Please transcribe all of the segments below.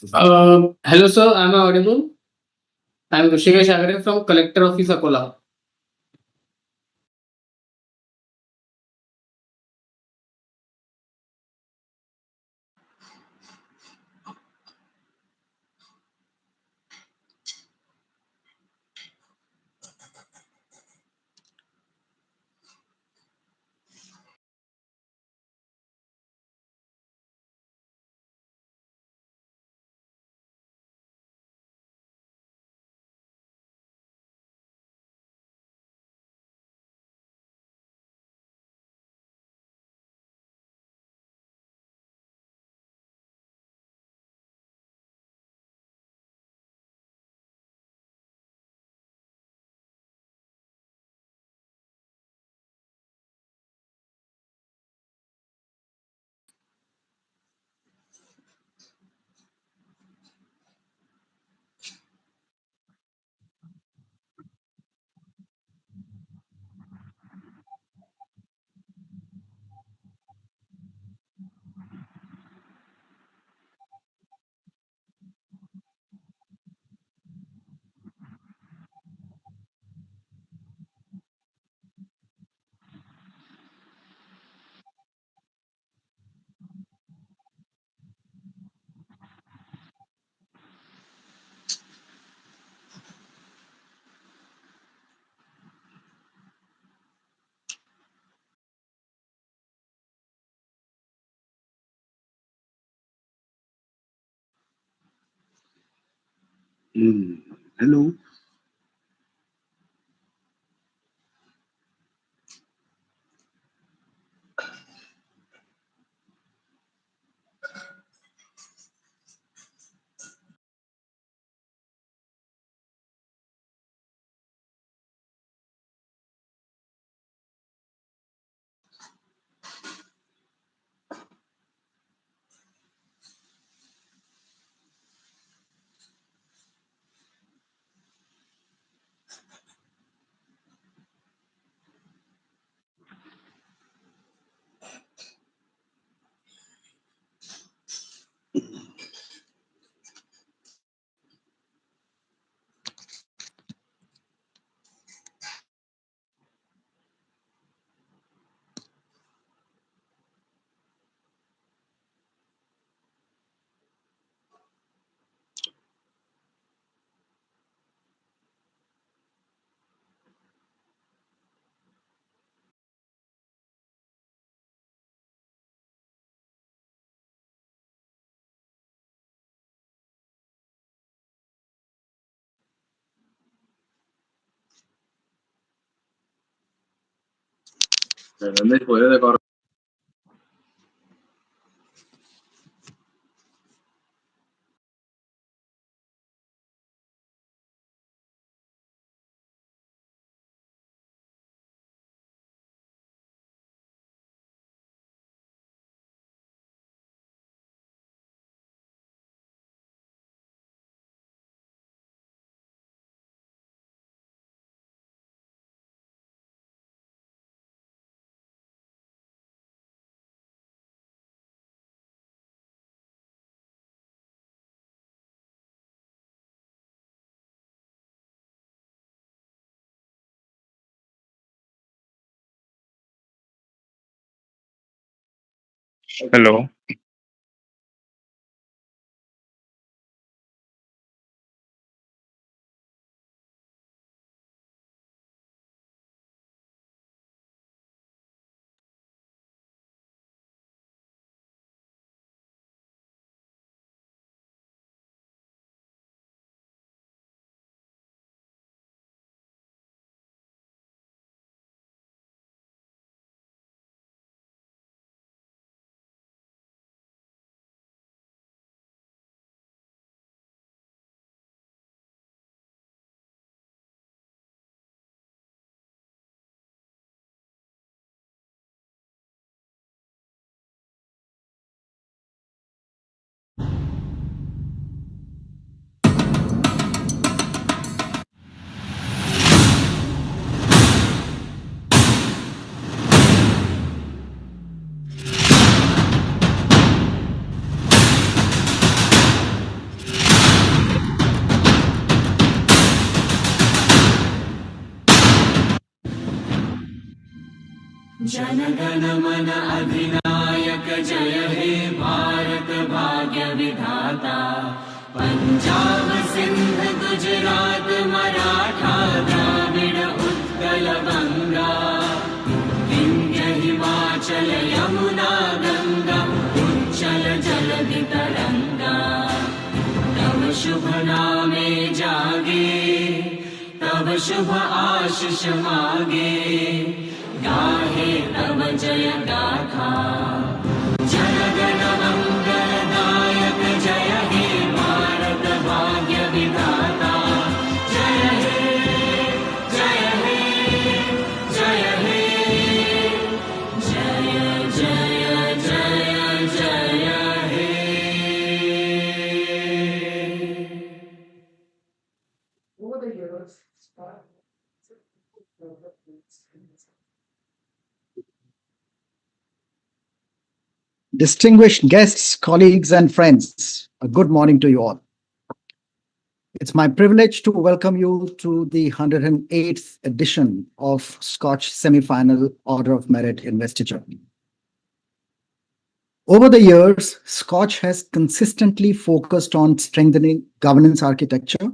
Hello, sir. Am I audible? I'm Rishikesh Agre from Collector Office, Akola. Hello. Hello. जनगण मन अधिनायक जय हे भारत भाग्य विधाता। पंजाब सिंध गुजरात मराठा द्राविड़ उत्कल बंगा। विंध्य हिमाचल यमुना गंगा उच्चल जलधि तरंगा। तव शुभ नामे जागे तव शुभ आशीष मागे। गाहे तव जय गाथा जनगण मंगलदायक जय हे भारत भाग्य विधाता। जय हे जय हे जय हे जय जय जय जय हे। Over the years, distinguished guests, colleagues, and friends, a good morning to you all. It's my privilege to welcome you to the 108th edition of SKOCH Semi-Final Order of Merit Investiture. Over the years, SKOCH has consistently focused on strengthening governance architecture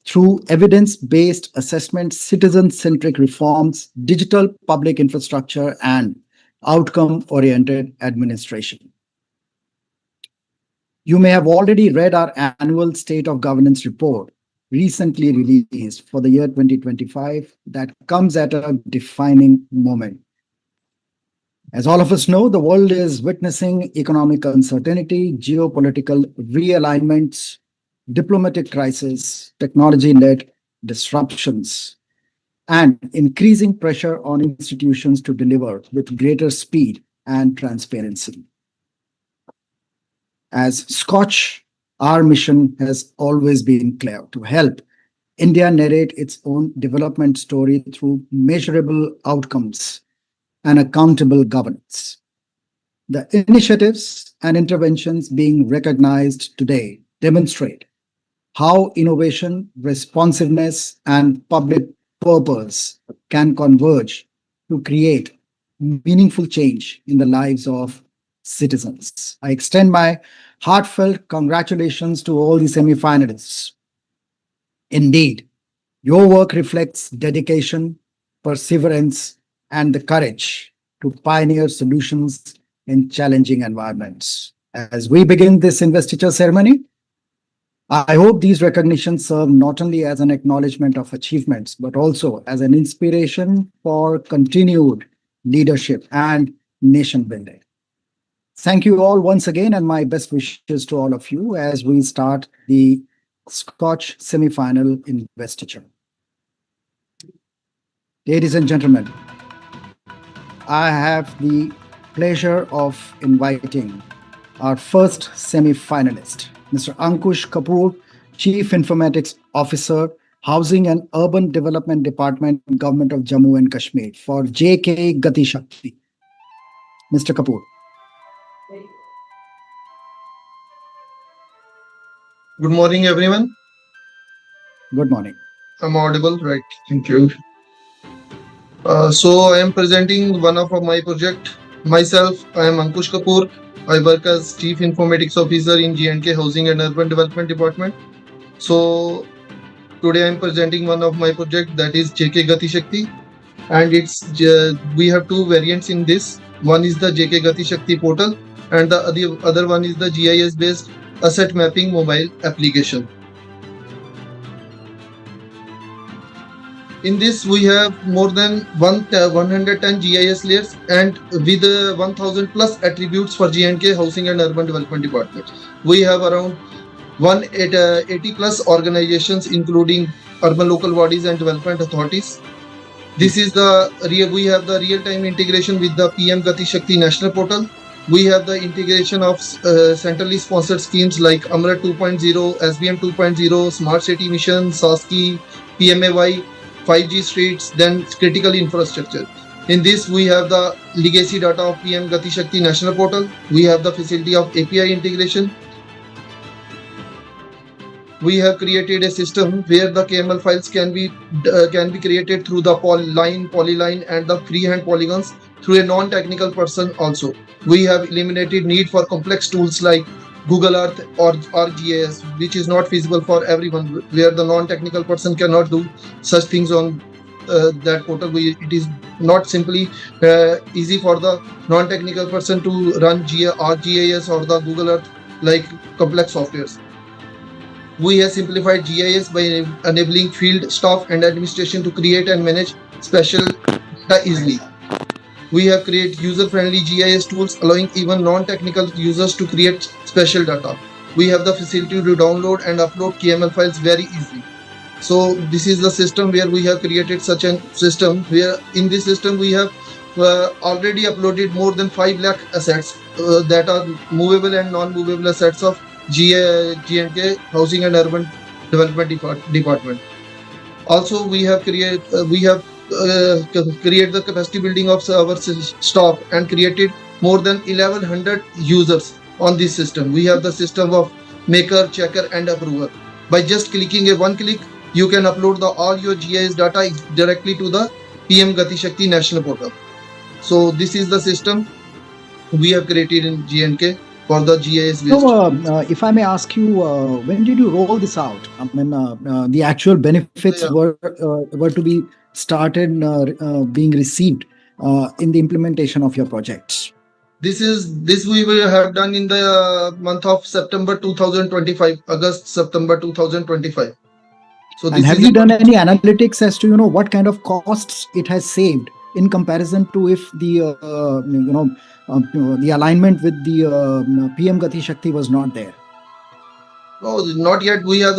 through evidence-based assessment, citizen-centric reforms, digital public infrastructure, and outcome-oriented administration. You may have already read our annual State of Governance report, recently released for the year 2025, that comes at a defining moment. As all of us know, the world is witnessing economic uncertainty, geopolitical realignments, diplomatic crisis, technology-led disruptions, and increasing pressure on institutions to deliver with greater speed and transparency. As SKOCH, our mission has always been clear: to help India narrate its own development story through measurable outcomes and accountable governance. The initiatives and interventions being recognized today demonstrate how innovation, responsiveness, and public purpose can converge to create meaningful change in the lives of citizens. I extend my heartfelt congratulations to all the semi-finalists. Indeed, your work reflects dedication, perseverance, and the courage to pioneer solutions in challenging environments. As we begin this investiture ceremony, I hope these recognitions serve not only as an acknowledgement of achievements, but also as an inspiration for continued leadership and nation building. Thank you all once again, and my best wishes to all of you as we start the SKOCH semi-final investiture. Ladies and gentlemen, I have the pleasure of inviting our first semi-finalist, Mr. Ankush Kapoor, Chief Informatics Officer, Housing and Urban Development Department, Government of Jammu and Kashmir, for JK Gati Shakti. Mr. Kapoor. Good morning, everyone. Good morning. I'm audible, right? Thank you. So I am presenting one of my project. Myself, I am Ankush Kapoor. I work as Chief Informatics Officer in J&K Housing and Urban Development Department. So today I am presenting one of my project, that is JK Gati Shakti, and we have two variants in this. One is the JK Gati Shakti portal, and the other one is the GIS based asset mapping mobile application. In this, we have more than 110 GIS layers and with 1000 plus attributes for J&K Housing and Urban Development Department. We have around 180 plus organizations, including urban local bodies and development authorities. This is we have the real-time integration with the PM Gati Shakti National Portal. We have the integration of centrally sponsored schemes like Amrit 2.0, SBM 2.0, Smart City Mission, SASKI, PMAY, 5G streets, then critical infrastructure. In this, we have the legacy data of PM Gati Shakti National Portal. We have the facility of API integration. We have created a system where the KML files can be created through the polyline and the freehand polygons through a non-technical person also. We have eliminated need for complex tools like Google Earth or GIS, which is not feasible for everyone, where the non-technical person cannot do such things on that portal. It is not simply easy for the non-technical person to run GIS or the Google Earth like complex softwares. We have simplified GIS by enabling field staff and administration to create and manage special data easily. We have created user-friendly GIS tools, allowing even non-technical users to create special data. We have the facility to download and upload KML files very easily. So this is the system where we have created such a system, where in this system we have already uploaded more than 5 lakh assets that are movable and non-movable assets of G&K Housing and Urban Development Department. Also, we have created the capacity building of our staff and created more than 1100 users on this system. We have the system of maker, checker, and approver. By just clicking a one click, you can upload all your GIS data directly to the PM Gati Shakti National Portal. So this is the system we have created in G&K for the GIS based. So, if I may ask you, when did you roll this out? I mean, the actual benefits were to be started being received in the implementation of your projects. This we will have done in the month of September 2025, September 2025. So and have you done any analytics as to what kind of costs it has saved in comparison to if the the alignment with the PM Gati Shakti was not there? No, not yet. We have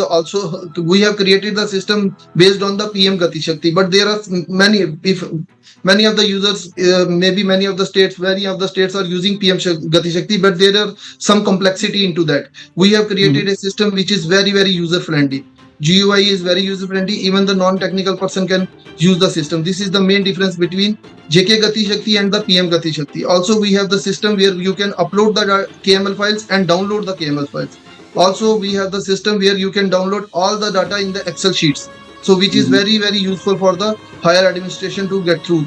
created the system based on the PM Gati Shakti, but there are many of the users, maybe many of the states are using PM Gati Shakti, but there are some complexity into that. We have created a system which is very, very user friendly. GUI is very user friendly. Even the non-technical person can use the system. This is the main difference between JK Gati Shakti and the PM Gati Shakti. Also, we have the system where you can upload the KML files and download the KML files. Also, we have the system where you can download all the data in the Excel sheets. So, which is very, very useful for the higher administration to get through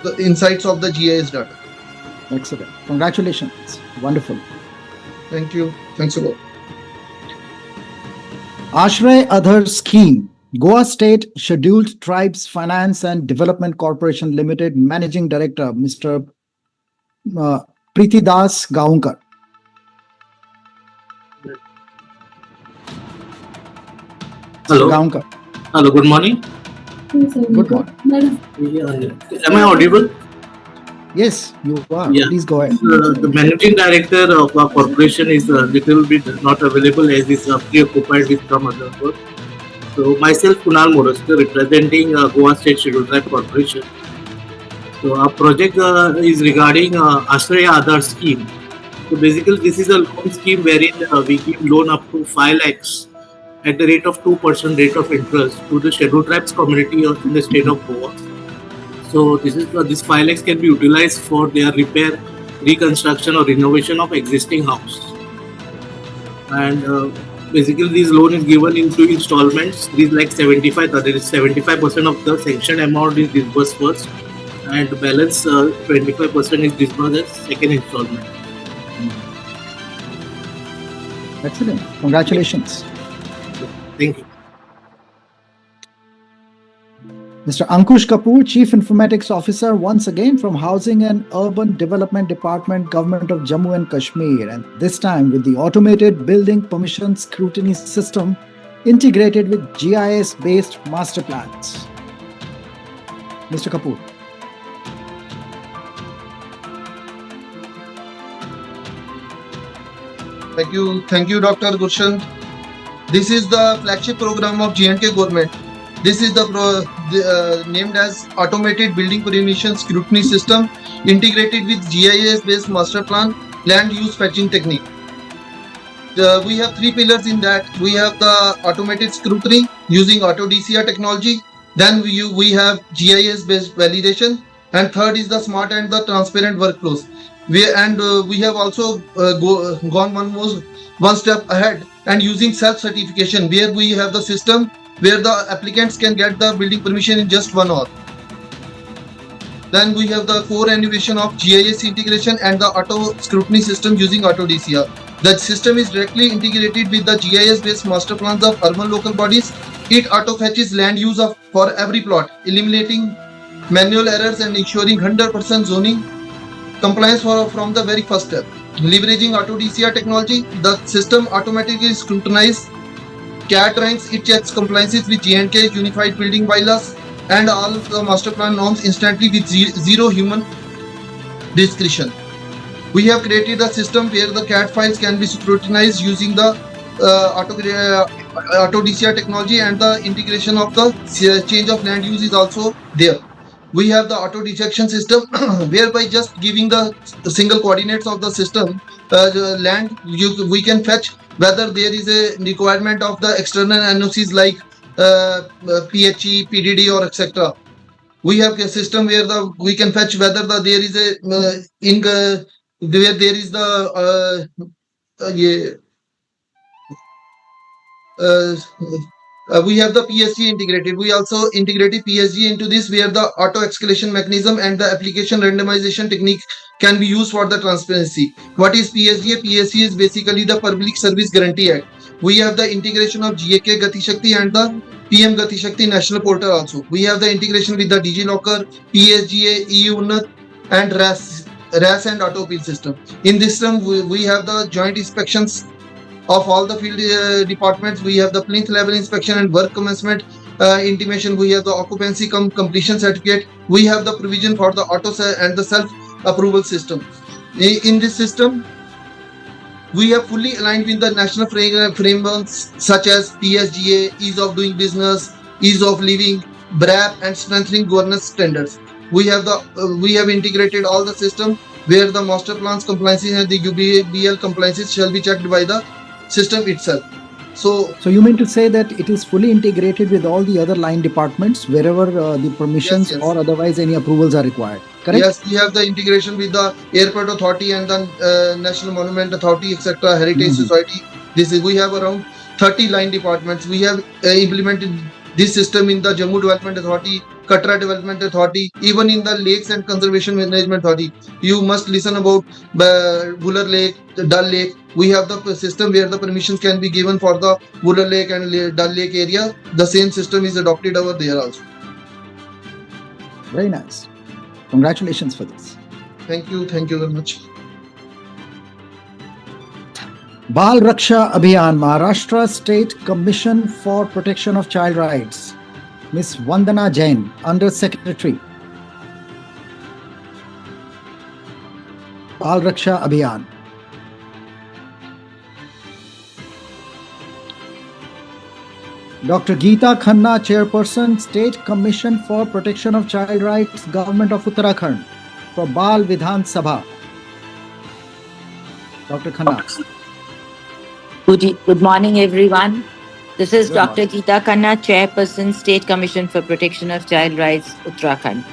the insights of the GIS data. Excellent. Congratulations. Wonderful. Thank you. Thanks a lot. Ashray Adhar Scheme, Goa State Scheduled Tribes Finance and Development Corporation Limited, Managing Director, Mr. Preetidas Gaonkar. Hello. Gaonkar. Hello, good morning. Good morning. Am I audible? Yes, you are. Yeah. Please go ahead. The managing director of our corporation is a little bit not available as is preoccupied with some other work. So myself, Kunal Moraskar, representing Goa State Scheduled Tribe Corporation. So our project is regarding Ashray Adhar Scheme. So basically, this is a loan scheme wherein we give loan up to 5 lakhs at the rate of 2% rate of interest to the scheduled tribes community in the state of Goa. So this 5 lakhs can be utilized for their repair, reconstruction or renovation of existing house. And basically this loan is given in 2 installments. This is like 75% of the sanctioned amount is disbursed first, and the balance 25% is disbursed as second installment. Excellent. Congratulations. Thank you. Mr. Ankush Kapoor, Chief Informatics Officer, once again from Housing and Urban Development Department, Government of Jammu and Kashmir, and this time with the automated building permission scrutiny system integrated with GIS-based master plans. Mr. Kapoor. Thank you, Dr. Gurshan. This is the flagship program of G&K government. This is named as Automated Building Permission Scrutiny System, integrated with GIS-based master plan, land use fetching technique. We have 3 pillars in that. We have the automated scrutiny using auto DCR technology. Then we have GIS-based validation, and third is the smart and the transparent workflows. We have also gone one step ahead and using self-certification, where we have the system where the applicants can get the building permission in just 1 hour. Then we have the core innovation of GIS integration and the auto scrutiny system using auto DCR. The system is directly integrated with the GIS based master plans of urban local bodies. It auto fetches land use of for every plot, eliminating manual errors and ensuring 100% zoning compliance from the very first step. Leveraging auto DCR technology, the system automatically scrutinizes CAT ranks, it checks compliances with J&K Unified Building Bylaws and all the master plan norms instantly with zero human discretion. We have created a system where the CAT files can be scrutinized using the auto DCR technology, and the integration of the change of land use is also there. We have the auto detection system whereby just giving the single coordinates of the system the land we can fetch whether there is a requirement of the external NOCs like PHE, PDD or etc. We have a system where we can fetch whether there is a where there is the we have the PSG integrated. We also integrated PSG into this, where the auto escalation mechanism and the application randomization technique can be used for the transparency. What is PSG? PSG is basically the Public Service Guarantee Act. We have the integration of GAK Gati Shakti and the PM Gati Shakti national portal also. We have the integration with the DigiLocker, PSGA, EU Unnat and RAS and auto appeal system. In this system, we have the joint inspections of all the field departments. We have the plinth level inspection and work commencement intimation. We have the occupancy completion certificate. We have the provision for the auto and the self approval system. In this system, we have fully aligned with the national frameworks such as PSGA, ease of doing business, ease of living, BRAP, and strengthening governance standards. We have integrated all the system where the master plans compliances and the UBL compliances shall be checked by the system itself. So you mean to say that it is fully integrated with all the other line departments wherever the permissions yes. or otherwise any approvals are required, correct? Yes, we have the integration with the Airport Authority and the National Monument Authority, etc., Heritage Society. We have around 30 line departments. We have implemented this system in the Jammu Development Authority, Katra Development Authority, even in the Lakes and Conservation Management Authority. You must listen about Buller Lake, Dal Lake. We have the system where the permissions can be given for the Buller Lake and Dal Lake area. The same system is adopted over there also. Very nice. Congratulations for this. Thank you very much. Bal Raksha Abhiyan, Maharashtra State Commission for Protection of Child Rights. Ms. Vandana Jain, Under Secretary. Bal Raksha Abhiyan. Dr. Geeta Khanna, Chairperson, State Commission for Protection of Child Rights, Government of Uttarakhand, for Bal Vidhan Sabha. Dr. Khanna. Good morning, everyone. This is Good Dr. morning. Geeta Khanna, Chairperson, State Commission for Protection of Child Rights, Uttarakhand.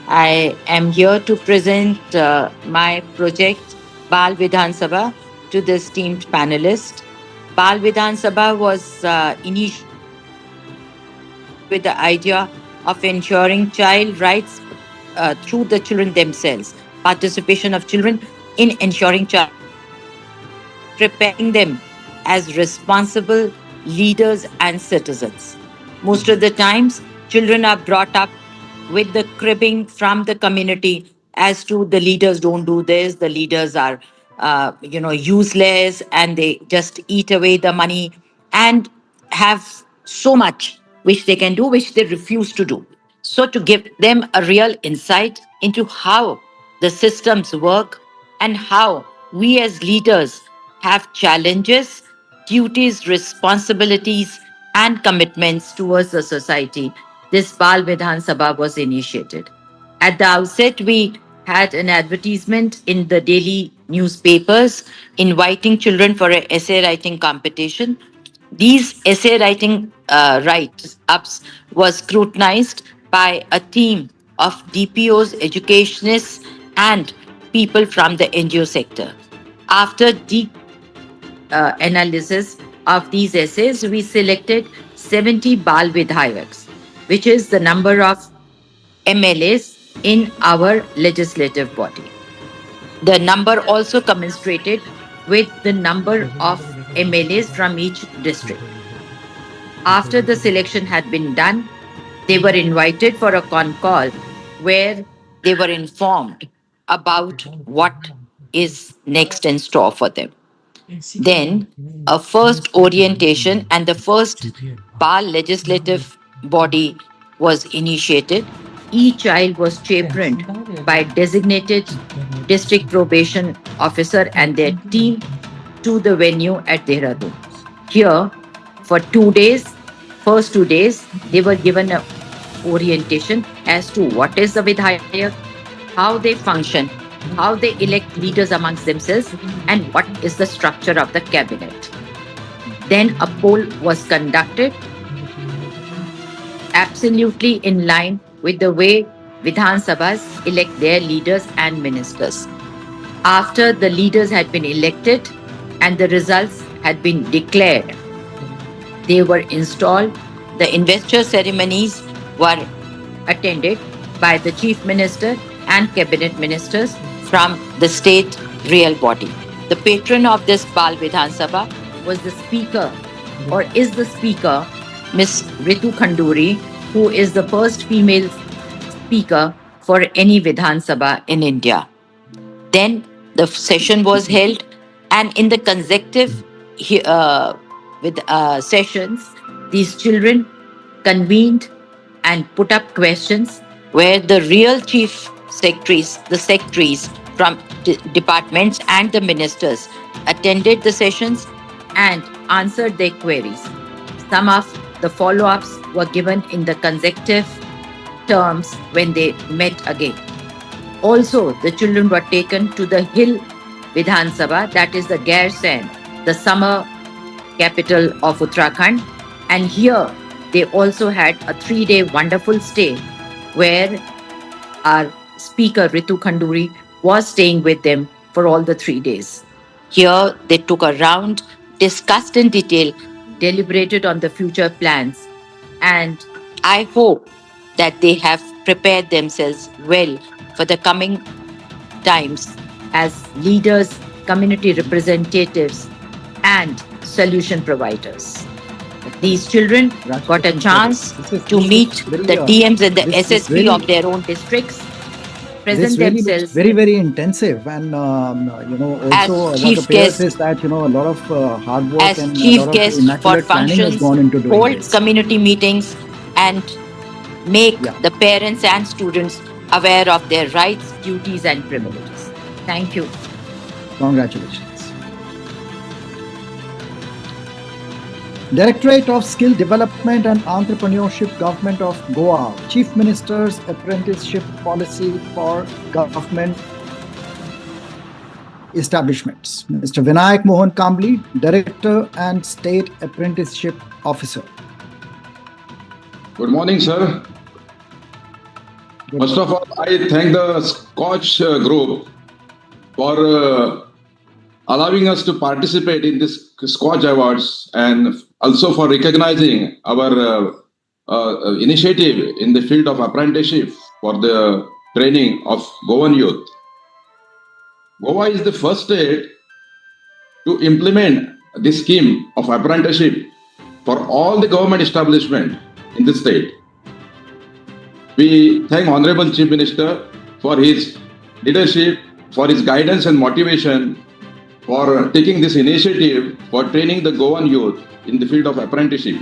I am here to present my project, Bal Vidhan Sabha, to the esteemed panelists. Bal Vidhan Sabha was initiated with the idea of ensuring child rights through the children themselves, participation of children in ensuring child, preparing them as responsible leaders and citizens. Most of the times, children are brought up with the cribbing from the community as to the leaders don't do this, the leaders are useless, and they just eat away the money and have so much which they can do, which they refuse to do. So to give them a real insight into how the systems work and how we as leaders have challenges, duties, responsibilities, and commitments towards the society, this Bal Vidhan Sabha was initiated. At the outset, we had an advertisement in the daily newspapers inviting children for an essay writing competition. These essay writing write-ups was scrutinized by a team of DPOs, educationists, and people from the NGO sector. After deep analysis of these essays, we selected 70 Bal Vidhayaks, which is the number of MLAs in our legislative body. The number also commensurated with the number of MLAs from each district. After the selection had been done, they were invited for a con call where they were informed about what is next in store for them. Then, a first orientation and the first PAL legislative body was initiated. Each child was chaperoned by designated district probation officer and their team to the venue at Dehradun. Here, for 2 days, first 2 days, they were given a orientation as to what is the Vidhayak, how they function, how they elect leaders amongst themselves, and what is the structure of the cabinet. Then a poll was conducted, absolutely in line with the way Vidhan Sabhas elect their leaders and ministers. After the leaders had been elected and the results had been declared, they were installed. The investiture ceremonies were attended by the chief minister and cabinet ministers from the state real body. The patron of this Bal Vidhan Sabha was the speaker, or is the speaker, Miss Ritu Khanduri, who is the first female speaker for any Vidhan Sabha in India. Then the session was held, and in the consecutive sessions, these children convened and put up questions where the real chief secretaries, the secretaries from departments and the ministers attended the sessions and answered their queries. Some of the follow-ups were given in the consecutive terms when they met again. Also, the children were taken to the Hill Vidhan Sabha, that is the Gairsain, the summer capital of Uttarakhand. And here they also had a 3-day wonderful stay where our speaker Ritu Khanduri was staying with them for all the 3 days. Here they took a round, discussed in detail, deliberated on the future plans, and I hope that they have prepared themselves well for the coming times as leaders, community representatives, and solution providers. These children got a chance to meet the DMs and the SSP of their own districts, present themselves very, very intensive, and as also what chief appears guest, is that a lot of hard work as and chief a lot guest of for immaculate planning has functions, gone into doing hold this. community meetings, and make Yeah. the parents and students aware of their rights, duties, and privileges. Thank you. Congratulations. Directorate of Skill Development and Entrepreneurship, Government of Goa. Chief Minister's Apprenticeship Policy for Government Establishments. Mr. Vinayak Mohan Kambli, Director and State Apprenticeship Officer. Good morning, sir. First of all, I thank the SKOCH Group for allowing us to participate in this SKOCH Awards, and also for recognizing our initiative in the field of apprenticeship for the training of Goan youth. Goa is the first state to implement this scheme of apprenticeship for all the government establishment in the state. We thank Honorable Chief Minister for his leadership, for his guidance and motivation, for taking this initiative for training the Goan youth in the field of apprenticeship.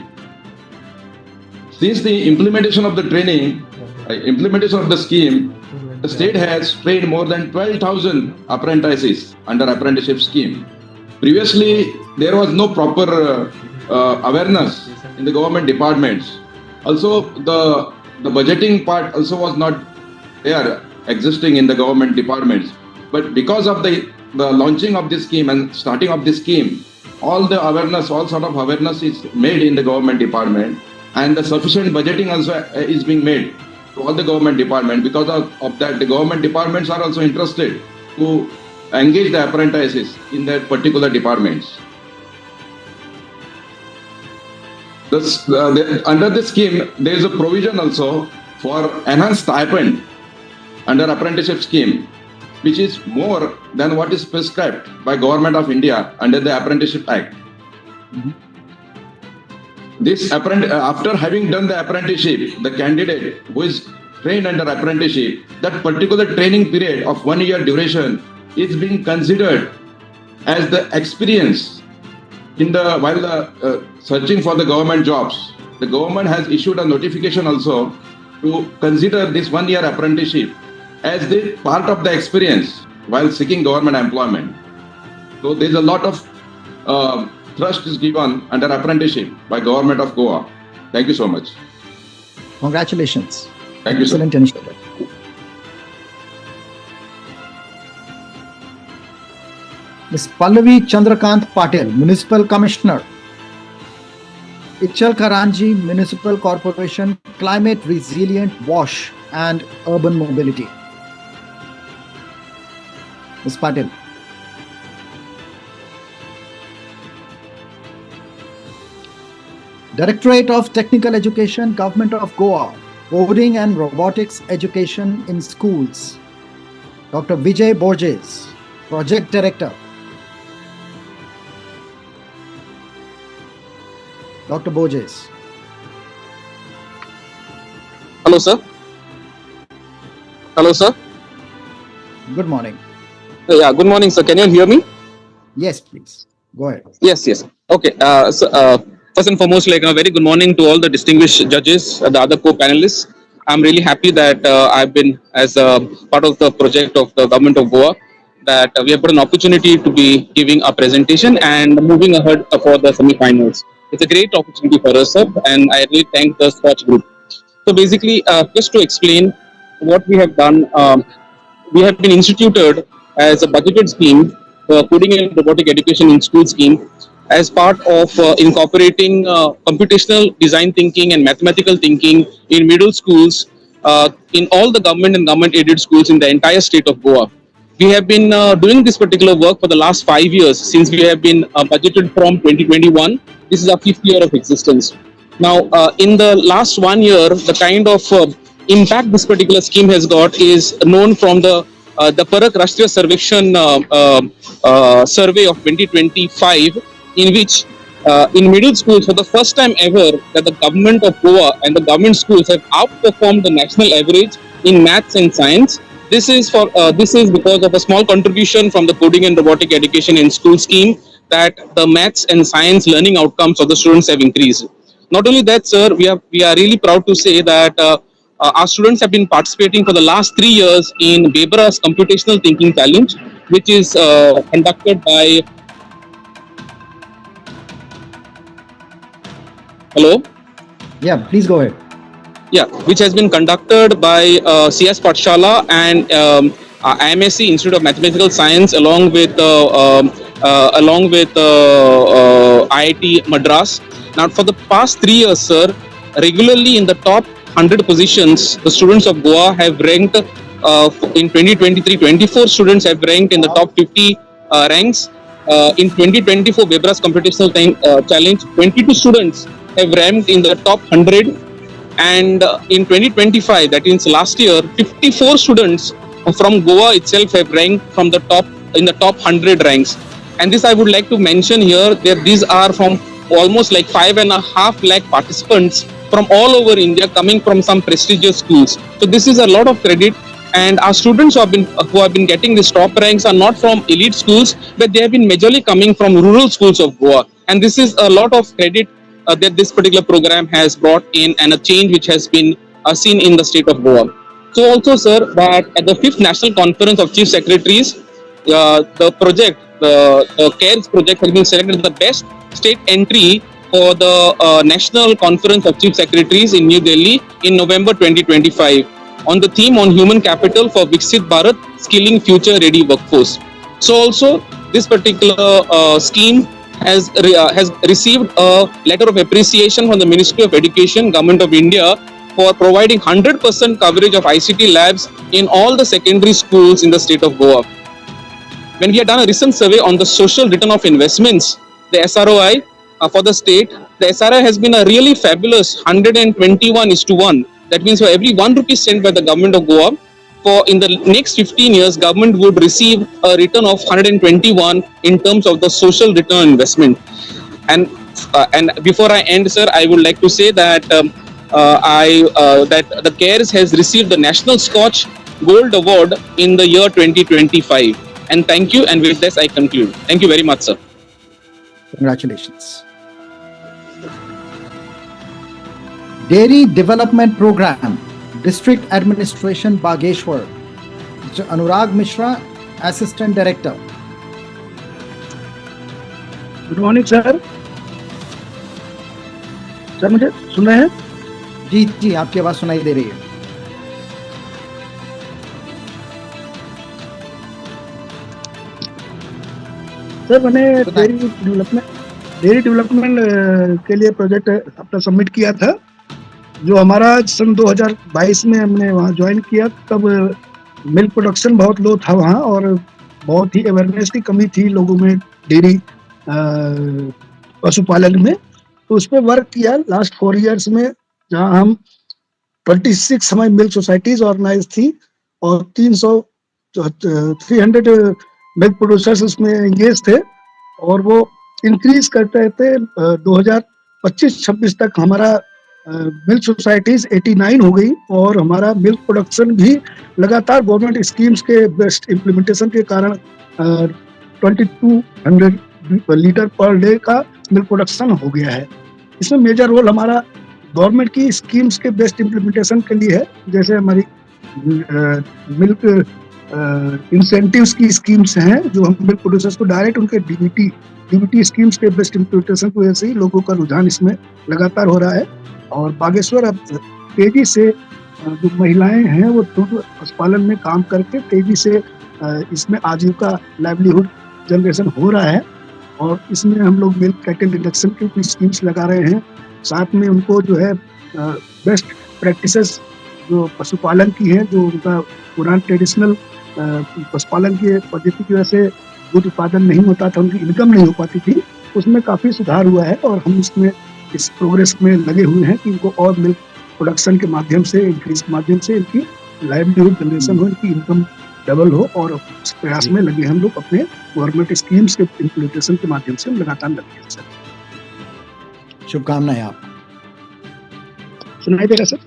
Since the implementation of the training, implementation of the scheme, the state has trained more than 12,000 apprentices under apprenticeship scheme. Previously, there was no proper awareness in the government departments. Also, the budgeting part also was not there existing in the government departments. But because of the launching of this scheme and starting of this scheme, all sort of awareness is made in the government department, and the sufficient budgeting also is being made to all the government department. Because of that, the government departments are also interested to engage the apprentices in their particular departments. Under this scheme, there is a provision also for enhanced stipend under apprenticeship scheme, which is more than what is prescribed by Government of India under the Apprenticeship Act. This after having done the apprenticeship, the candidate who is trained under apprenticeship, that particular training period of 1 year duration is being considered as the experience while searching for the government jobs. The government has issued a notification also to consider this 1 year apprenticeship as the part of the experience while seeking government employment. So there's a lot of thrust is given under apprenticeship by Government of Goa. Thank you so much. Congratulations. Thank you, sir. Excellent initiative. Ms. Pallavi Chandrakant Patil, Municipal Commissioner, Ichal Karanji Municipal Corporation, Climate Resilient Wash and Urban Mobility. Ms. Patil. Directorate of Technical Education, Government of Goa, Coding and Robotics Education in Schools. Dr. Vijay Borges, Project Director. Dr. Borges. Hello, sir. Hello, sir. Good morning. Yeah, good morning, sir. Can you hear me? Yes, please. Go ahead. Yes. Okay. First and foremost, a very good morning to all the distinguished judges, the other co-panelists. I'm really happy that I've been as a part of the project of the Government of Goa, that we have got an opportunity to be giving a presentation and moving ahead for the semi-finals. It's a great opportunity for us, sir, and I really thank the SKOCH Group. So basically, just to explain what we have done, we have been instituted as a budgeted scheme for coding and robotic education in school scheme as part of incorporating computational design thinking and mathematical thinking in middle schools in all the government and government aided schools in the entire state of Goa. We have been doing this particular work for the last 5 years since we have been budgeted from 2021. This is our 5th year of existence. Now, in the last 1 year, the kind of impact this particular scheme has got is known from the Parak Rashtriya Sarvekshan survey of 2025, in which in middle schools, for the first time ever, that the government of Goa and the government schools have outperformed the national average in maths and science. This is because of a small contribution from the coding and robotic education in school scheme, that the maths and science learning outcomes of the students have increased. Not only that, sir, we are really proud to say that our students have been participating for the last 3 years in Bebra's Computational Thinking Challenge, which is conducted by... Hello? Yeah, please go ahead. Yeah, which has been conducted by CS Pathshala and IMSC Institute of Mathematical Science along with IIT Madras. Now, for the past 3 years, sir, regularly in the top 100 positions, the students of Goa have ranked in 2023. 24 students have ranked in the top 50 ranks. In 2024, Bebra's Computational Challenge, 22 students have ranked in the top 100. And in 2025, that is last year, 54 students from Goa itself have ranked from the top 100 ranks. And this I would like to mention here that these are from almost like 5.5 lakh participants from all over India, coming from some prestigious schools. So this is a lot of credit. And our students who have been getting these top ranks are not from elite schools, but they have been majorly coming from rural schools of Goa. And this is a lot of credit that this particular program has brought in, and a change which has been seen in the state of Goa. So also, sir, that at the 5th National Conference of Chief Secretaries, the project, the CARES project, has been selected as the best state entry for the National Conference of Chief Secretaries in New Delhi in November 2025 on the theme on human capital for Viksit Bharat, skilling future ready workforce. So also, this particular scheme has received a letter of appreciation from the Ministry of Education, Government of India, for providing 100% coverage of ICT labs in all the secondary schools in the state of Goa. When we had done a recent survey on the social return of investments, the SROI for the state, the SRI has been a really fabulous 121:1. That means for every 1 rupee spent by the government of Goa, for in the next 15 years, government would receive a return of 121 in terms of the social return investment. And before I end, sir, I would like to say that that the CARES has received the National Scotch Gold Award in the year 2025. And thank you. And with this, I conclude. Thank you very much, sir. Congratulations. Dairy Development Program, District Administration, Bageshwar. Mr. Anurag Mishra, Assistant Director. Good morning sir. Sir मुझे सुन रहे हैं? जी जी, आपकी आवाज सुनाई दे रही है। Sir मैंने dairy development के लिए प्रोजेक्ट अपना सबमिट किया था, जो हमारा सन 2022 में हमने वहाँ ज्वाइन किया। तब मिल्क प्रोडक्शन बहुत लो था वहाँ, और बहुत ही अवेयरनेस की कमी थी लोगों में डेयरी पशुपालन में। तो उस पर वर्क किया लास्ट 4 इयर्स में, जहाँ हम 26 हमारी मिल्क सोसाइटीज ऑर्गेनाइज थी और 300 मिल्क प्रोड्यूसर्स उसमें एंगेज थे, और वो इंक्रीज करते रहते। 2025-26 तक हमारा मिल्क सोसाइटीज 89 हो गई, और हमारा मिल्क प्रोडक्शन भी लगातार गवर्नमेंट स्कीम्स के बेस्ट इम्प्लीमेंटेशन के कारण 2200 लीटर पर डे का मिल्क प्रोडक्शन हो गया है। इसमें मेजर रोल हमारा गवर्नमेंट की स्कीम्स के बेस्ट इम्प्लीमेंटेशन के लिए है, जैसे हमारी मिल्क इंसेंटिव्स की स्कीम्स हैं, जो हम मिल्क प्रोड्यूसर्स को डायरेक्ट उनके डीबीटी स्कीम्स के बेस्ट इम्प्लीमेंटेशन की वजह से ही लोगों का रुझान इसमें लगातार हो रहा है। और बागेश्वर अब तेजी से जो महिलाएं हैं वो दूध पशुपालन में काम करके तेजी से इसमें आजीविका लाइवलीहुड जनरेशन हो रहा है। और इसमें हम लोग मिल्क कैटल रिडक्शन की कुछ स्कीम्स लगा रहे हैं, साथ में उनको जो है बेस्ट प्रैक्टिसेस जो पशुपालन की है, जो उनका पुराना ट्रेडिशनल पशुपालन की पद्धति की वजह से दूध उत्पादन नहीं होता था, उनकी इनकम नहीं हो पाती थी, उसमें काफ़ी सुधार हुआ है। और हम इसमें इस प्रोग्रेस में लगे हुए हैं कि इनको और मिल्क प्रोडक्शन के माध्यम से, इंक्रीज के माध्यम से इनकी लाइवलीहुड जनरेशन हो, इनकी इनकम डबल हो, और उस प्रयास में लगे हम लोग अपने गवर्नमेंट स्कीम्स के इम्प्लीमेंटेशन के माध्यम से हम लगातार लगे हैं सर। शुभकामनाएं आप। सुनाई देगा sir?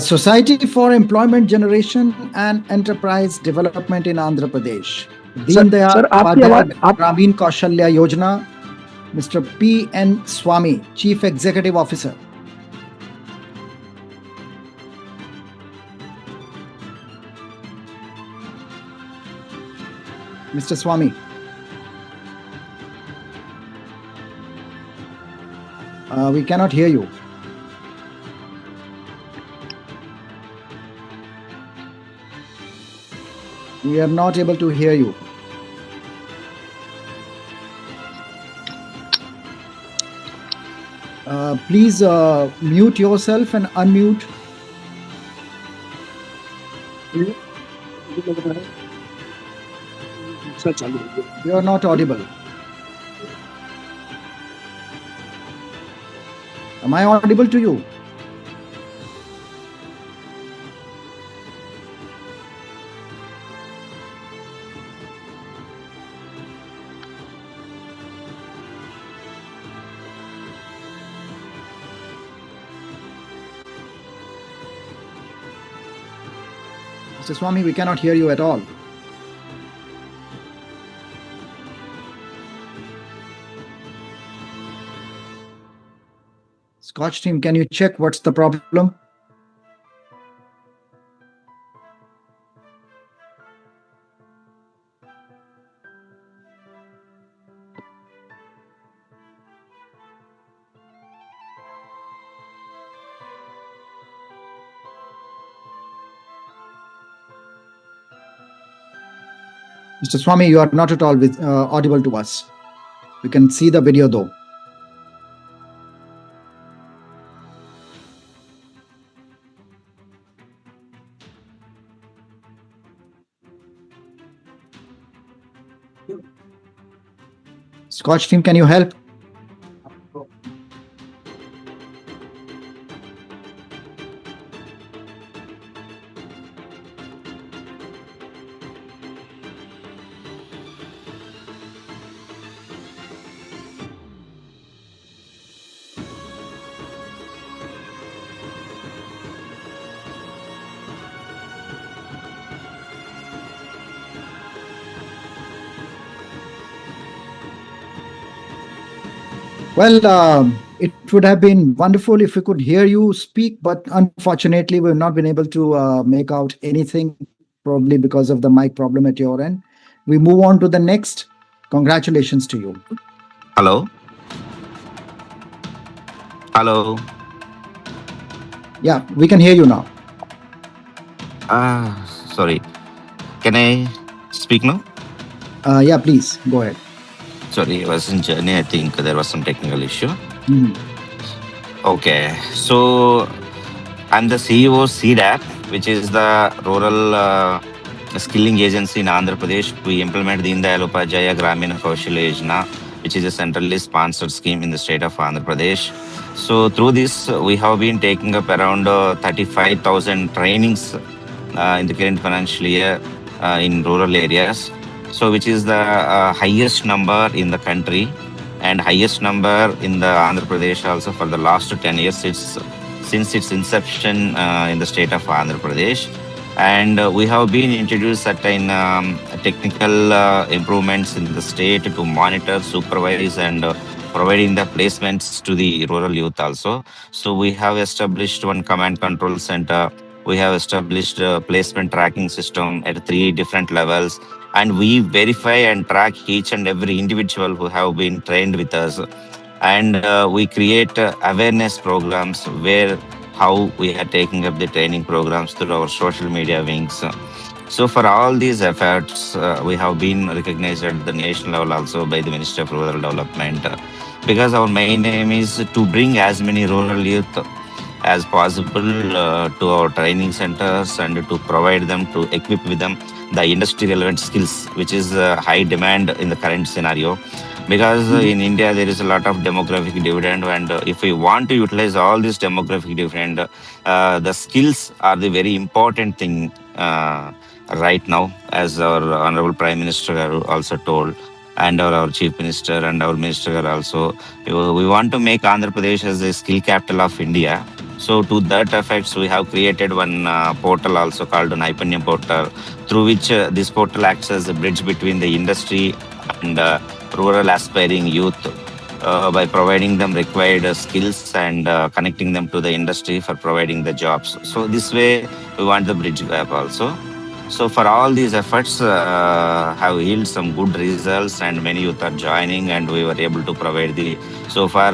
Society for Employment Generation and Enterprise Development in Andhra Pradesh. Deen Dayal sir, आपकी आवाज Gramin Kaushalya Yojana. Mr. P.N. Swami, Chief Executive Officer. Mr. Swami. We cannot hear you. We are not able to hear you. Please mute yourself and unmute. You are not audible. Am I audible to you? Mr. Swami, we cannot hear you at all. Scotch team, can you check what's the problem? Mr. Swami, you are not at all audible to us. We can see the video though. Scotch team, can you help? Well, it would have been wonderful if we could hear you speak, but unfortunately, we've not been able to make out anything, probably because of the mic problem at your end. We move on to the next. Congratulations to you. Hello? Hello? Yeah, we can hear you now. Sorry. Can I speak now? Yeah, please go ahead. Sorry, I was in journey. I think there was some technical issue. Mhm. Okay. So I'm the CEO of CDAP, which is the rural skilling agency in Andhra Pradesh. We implement the Deen Dayal Upadhyaya Gramina Kaushalya Yojana, which is a centrally sponsored scheme in the state of Andhra Pradesh. So through this, we have been taking up around 35,000 trainings in the current financial year in rural areas. So which is the highest number in the country and highest number in the Andhra Pradesh also for the last 10 years since its inception in the state of Andhra Pradesh. And we have been introduced certain technical improvements in the state to monitor, supervise, and providing the placements to the rural youth also. So we have established one command control center. We have established a placement tracking system at 3 different levels, and we verify and track each and every individual who have been trained with us. And we create awareness programs where how we are taking up the training programs through our social media wings. So for all these efforts, we have been recognized at the national level also by the Ministry of Rural Development, because our main aim is to bring as many rural youth as possible to our training centers and to provide them, to equip with them the industry relevant skills, which is high demand in the current scenario. Because in India, there is a lot of demographic dividend, and if we want to utilize all this demographic dividend, the skills are the very important thing right now, as our Honorable Prime Minister also told, and our Chief Minister and our Minister are also. We want to make Andhra Pradesh as a skill capital of India. So to that effect, we have created one portal also called an Naipanyam portal, through which this portal acts as a bridge between the industry and rural aspiring youth by providing them required skills and connecting them to the industry for providing the jobs. So this way, we want the bridge gap also. So for all these efforts have yielded some good results, and many youth are joining, and we were able to provide the so far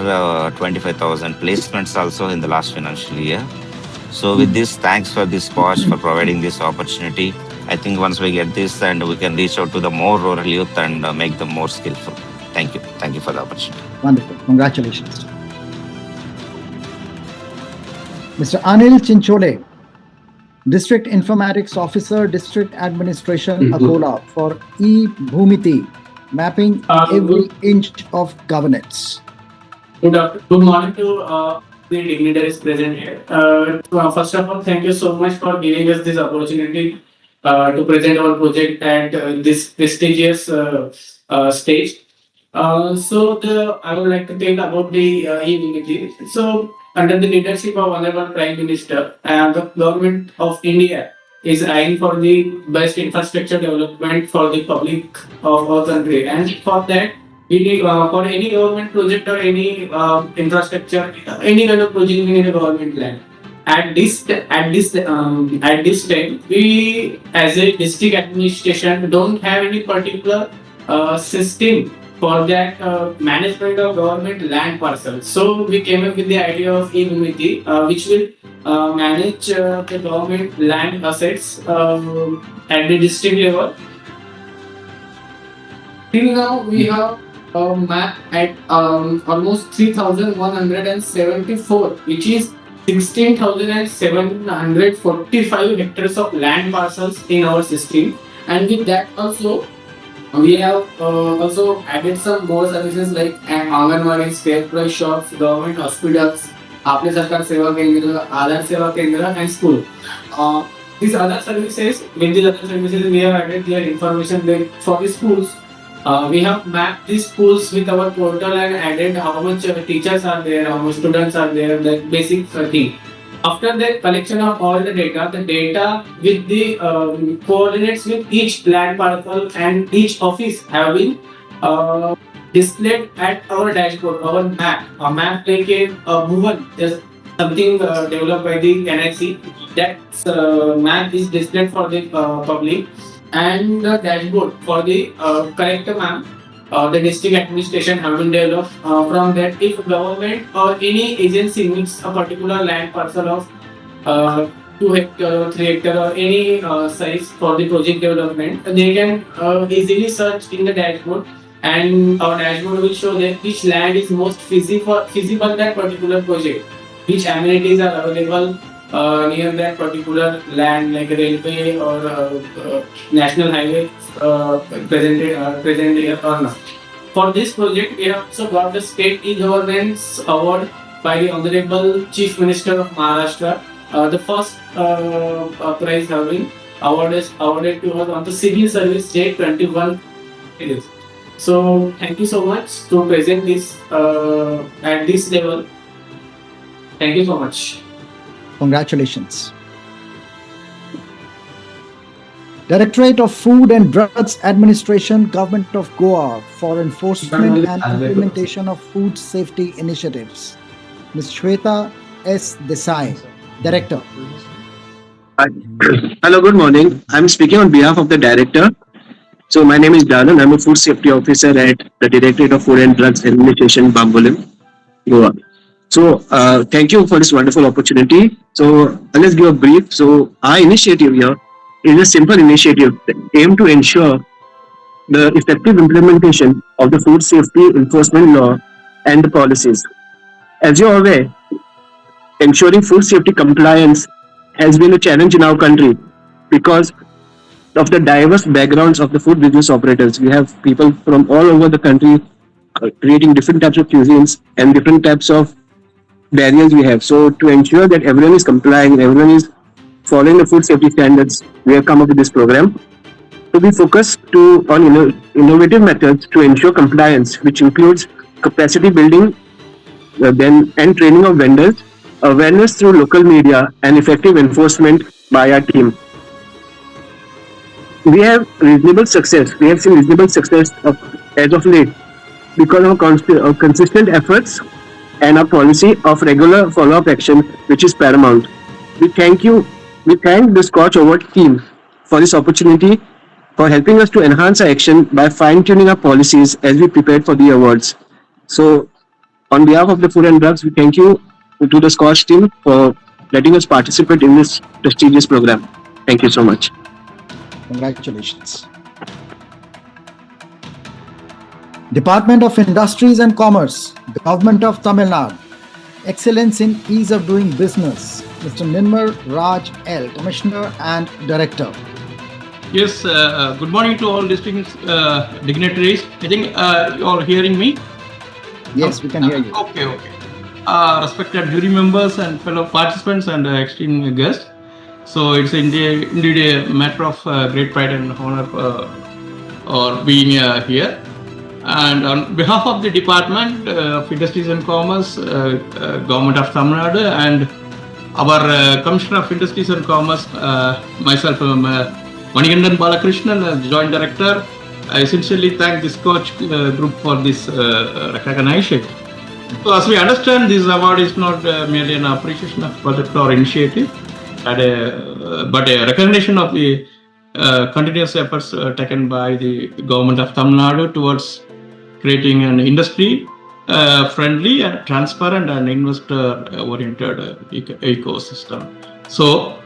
25,000 placements also in the last financial year. So with this, thanks for this SKOCH for providing this opportunity. I think once we get this, and we can reach out to the more rural youth and make them more skillful. Thank you. Thank you for the opportunity. Wonderful. Congratulations. Mr. Anil Chinchole, District Informatics Officer, District Administration, Akola, for e-Bhumiti, mapping every inch of governance. Good morning to the dignitaries present here. First of all, thank you so much for giving us this opportunity to present our project at this prestigious stage. I would like to think about the e-Bhumiti. So, under the leadership of Honorable Prime Minister, the Government of India is eyeing for the best infrastructure development for the public of our country, and for that, we need for any government project or any infrastructure, any kind of project in a government land. At this time, we as a district administration don't have any particular system for that management of government land parcels. So we came up with the idea of e-Bhumiti, which will manage the government land assets at the district level. Till now, we have map at almost 3,174, which is 16,745 hectares of land parcels in our system. And with that also, we have also added some more services like Anganwadi, fair price shops, government hospitals, Apne Sarkar Seva Kendra, Aadhar Seva Kendra, and school. These other services, we have added their information like for the schools. We have mapped these schools with our portal and added how much teachers are there, how much students are there, that basic thing. After the collection of all the data with the coordinates with each land parcel and each office have been displayed at our dashboard, our map. A map like a mover, just something developed by the NIC. That map is displayed for the public, and the dashboard for the correct map. The district administration have been developed. From that, if government or any agency needs a particular land parcel of 2 hectare or 3 hectare or any size for the project development, they can easily search in the dashboard, and our dashboard will show that which land is most feasible that particular project, which amenities are available near that particular land, like railway or national highway present here or not. For this project, we have also got the State E-Governance Award by the Honorable Chief Minister of Maharashtra. The first prize have been awarded to us on the Civil Service Day 21 series. So thank you so much to present this at this level. Thank you so much. Congratulations. Directorate of Food and Drugs Administration, Government of Goa, for enforcement and implementation of food safety initiatives. Ms. Shweta S. Desai, Director. Hello, good morning. I'm speaking on behalf of the director. So my name is Danan. I'm a food safety officer at the Directorate of Food and Drugs Administration, Bambolim, Goa. So thank you for this wonderful opportunity. So I'll just give a brief. So our initiative here is a simple initiative aimed to ensure the effective implementation of the food safety enforcement law and the policies. As you're aware, ensuring food safety compliance has been a challenge in our country because of the diverse backgrounds of the food business operators. We have people from all over the country creating different types of cuisines and different types of barriers we have. So to ensure that everyone is complying, everyone is following the food safety standards, we have come up with this program. So we focus on innovative methods to ensure compliance, which includes capacity building and training of vendors, awareness through local media, and effective enforcement by our team. We have reasonable success. We have seen reasonable success as of late because of consistent efforts and a policy of regular follow-up action, which is paramount. We thank the SKOCH Award team for this opportunity, for helping us to enhance our action by fine-tuning our policies as we prepared for the awards. So, on behalf of the Food and Drugs, we thank you to the SKOCH team for letting us participate in this prestigious program. Thank you so much. Congratulations. Department of Industries and Commerce, Government of Tamil Nadu. Excellence in Ease of Doing Business. Mr. Ninmar Raj L, Commissioner and Director. Yes, good morning to all distinguished dignitaries. I think you are hearing me? Yes, we can hear you. Okay. Respected jury members and fellow participants and esteemed guests. So it's indeed a matter of great pride and honor for being here. And on behalf of the Department of Industries and Commerce, Government of Tamil Nadu, and our Commissioner of Industries and Commerce, myself, Manigandan Balakrishnan, Joint Director, I sincerely thank the SKOCH Group for this recognition. So as we understand, this award is not merely an appreciation of project or initiative, but a recognition of the continuous efforts taken by the Government of Tamil Nadu towards creating an industry friendly and transparent and investor oriented ecosystem. So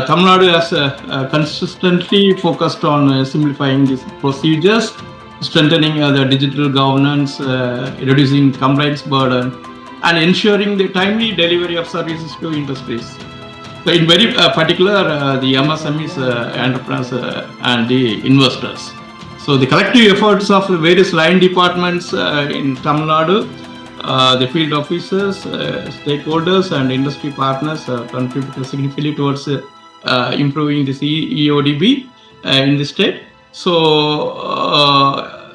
Tamil Nadu has consistently focused on simplifying these procedures, strengthening the digital governance, reducing compliance burden, and ensuring the timely delivery of services to industries. So in very particular, the MSMEs, entrepreneurs, and the investors. So the collective efforts of the various line departments in Tamil Nadu, the field officers, stakeholders, and industry partners contributed significantly towards improving the EODB in the state. So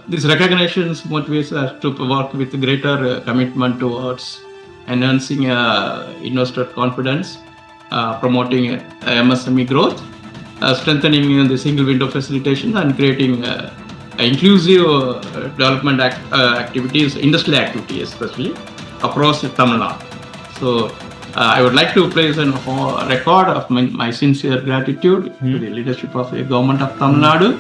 these recognitions motivates us to work with greater commitment towards enhancing investor confidence, promoting MSME growth, strengthening the single window facilitation, and creating inclusive development activities, industrial activities especially, across Tamil Nadu. So I would like to place a record of my sincere gratitude to the leadership of the government of Tamil Nadu,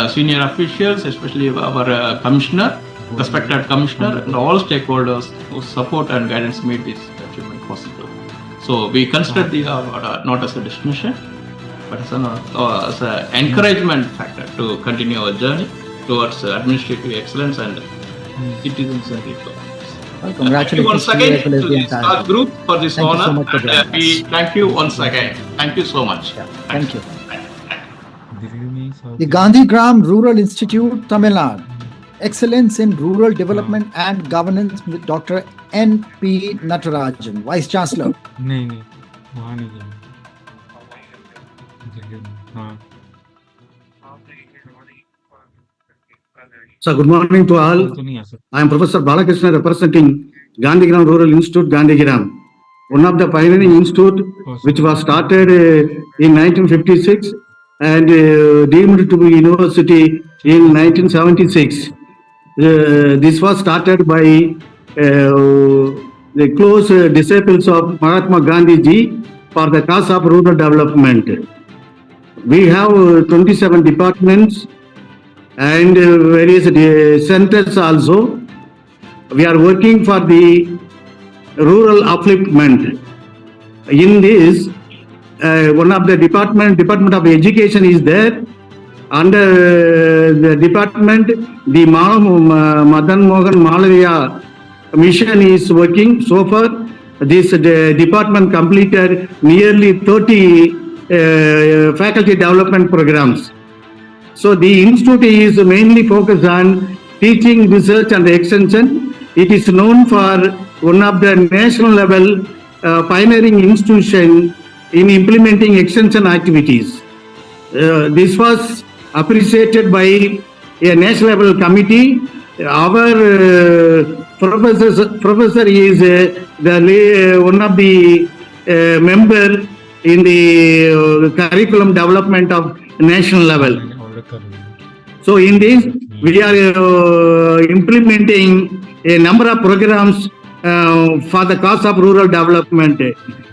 senior officials, especially our commissioner, respected commissioner, and all stakeholders whose support and guidance made this achievement possible. So we consider the award not as a distinction, but as an encouragement factor to continue our journey towards administrative excellence and citizen-centric governance. Well, congratulations Thank you once again to you as well as to the the entire SKOCH Group for this Thank you so honor. much for And joining we us. thank you once again. Thank you so much. Thank you. The Gandhigram Rural Institute, Tamil Nadu. Excellence in Rural Development and Governance with Dr. N.P. Natarajan, Vice Chancellor. नहीं नहीं वहाँ नहीं गया हाँ So good morning to all. तो नहीं आ सकता I am Professor Balakrishna representing Gandhigram Rural Institute, Gandhigram, one of the pioneering institute which was started in 1956 and deemed to be university in 1976. This was started by the close disciples of Mahatma Gandhi ji for the cause of rural development. We have 27 departments and various centers also. We are working for the rural upliftment. In this, one of the Department of Education is there. Under the department, the Madan Mohan Malaviya mission is working. So far, this department completed nearly 30 faculty development programs. So the institute is mainly focused on teaching, research and extension. It is known for one of the national level pioneering institution in implementing extension activities. This was appreciated by a national level committee. Our professor is one of the member in the curriculum development of national level. So in this, we are implementing a number of programs for the cause of rural development.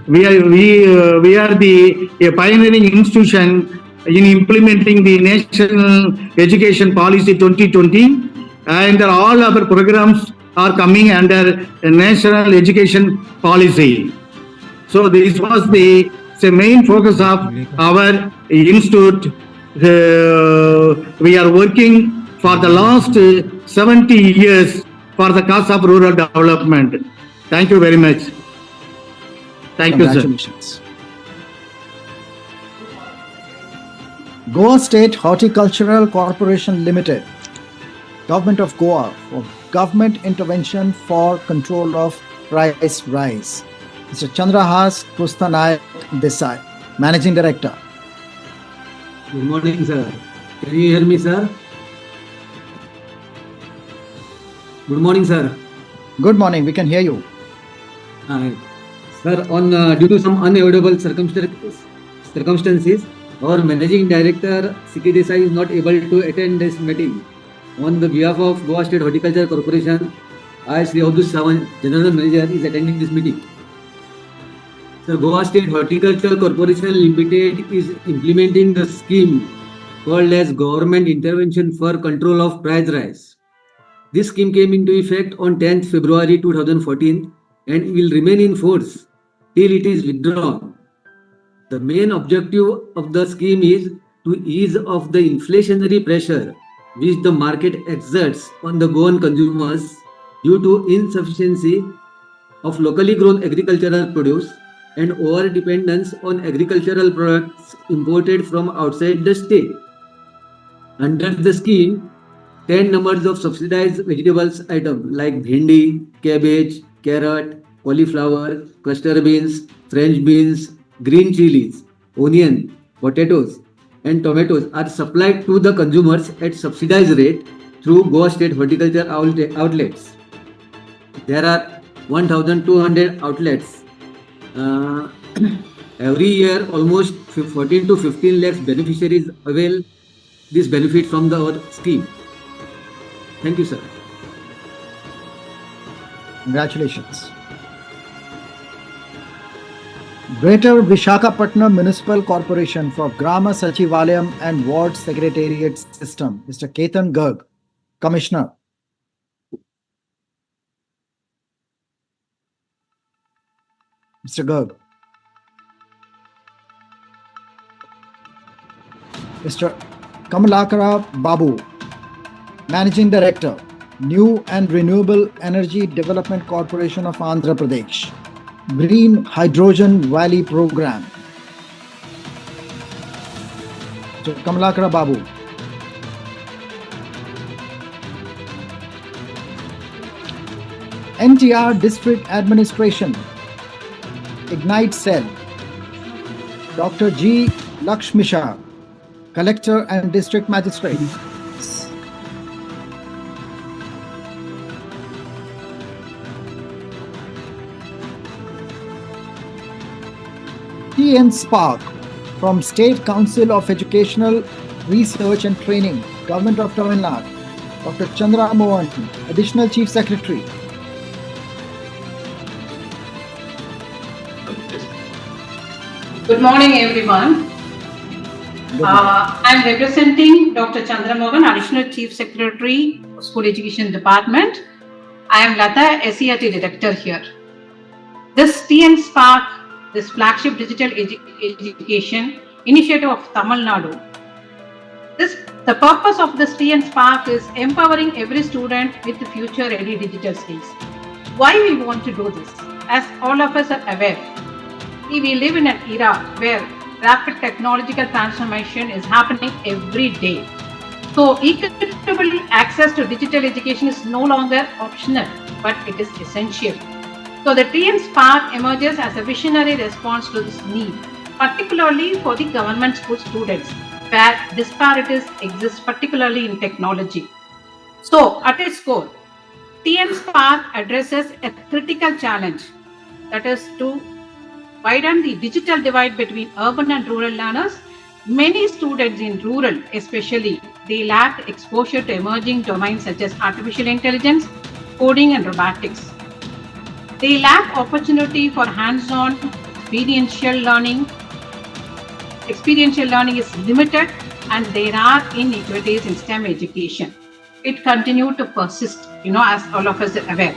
We are a pioneering institution in implementing the National Education Policy 2020, and all our programs are coming under a National Education Policy. So this was the main focus of our institute. We are working for the last 70 years for the cause of rural development. Thank you very much. Thank you, sir. Congratulations. Goa State Horticultural Corporation Limited, Government of Goa, for government intervention for control of price rise. Mr. Chandrahas Krustanayak Desai, Managing Director. Good morning, sir. Can you hear me, sir? Good morning, sir. Good morning, we can hear you. Sir, due to some unavoidable circumstances, our Managing Director C.K. Desai is not able to attend this meeting. On the behalf of Goa State Horticulture Corporation, I, Sri Avdush Sawan, General Manager, is attending this meeting. Sir, Goa State Horticulture Corporation Limited is implementing the scheme called as Government Intervention for Control of Price Rise. This scheme came into effect on 10th February 2014 and will remain in force till it is withdrawn. The main objective of the scheme is to ease off the inflationary pressure which the market exerts on the Goan consumers due to insufficiency of locally grown agricultural produce and over-dependence on agricultural products imported from outside the state. Under the scheme, 10 numbers of subsidized vegetables items like bhindi, cabbage, carrot, cauliflower, cluster beans, French beans, green chilies, onion, potatoes, and tomatoes are supplied to the consumers at subsidized rate through Goa State Horticulture outlets. There are 1,200 outlets. Every year, almost 14 to 15 lakhs beneficiaries avail this benefit from our scheme. Thank you, sir. Congratulations. Greater Vishakhapatnam Municipal Corporation for Grama Sachivalayam and Ward Secretariat System, Mr. Ketan Garg, Commissioner. Mr. Garg. Mr. Kamalakara Babu, Managing Director, New and Renewable Energy Development Corporation of Andhra Pradesh, Green Hydrogen Valley Program. Mr. Kamalakara Babu. NTR District Administration, Ignite Cell, Dr. G. Lakshmisha, Collector and District Magistrate. T.N. Spark from State Council of Educational Research and Training, Government of Tamil Nadu, Dr. Chandra Mohan, Additional Chief Secretary. Good morning, everyone. I'm representing Dr. Chandra Mohan, Additional Chief Secretary, School Education Department. I am Lata, SERT Director here. This TN Spark, this flagship digital education initiative of Tamil Nadu. The purpose of this TN Spark is empowering every student with future-ready digital skills. Why we want to do this? As all of us are aware, we live in an era where rapid technological transformation is happening every day. So equitable access to digital education is no longer optional, but it is essential. So the TN Spark emerges as a visionary response to this need, particularly for the government school students, where disparities exist, particularly in technology. So at its core, TN Spark addresses a critical challenge, that is to widen the digital divide between urban and rural learners. Many students in rural, especially, they lack exposure to emerging domains such as artificial intelligence, coding and robotics. They lack opportunity for hands-on experiential learning. Experiential learning is limited and there are inequities in STEM education. It continues to persist, as all of us are aware.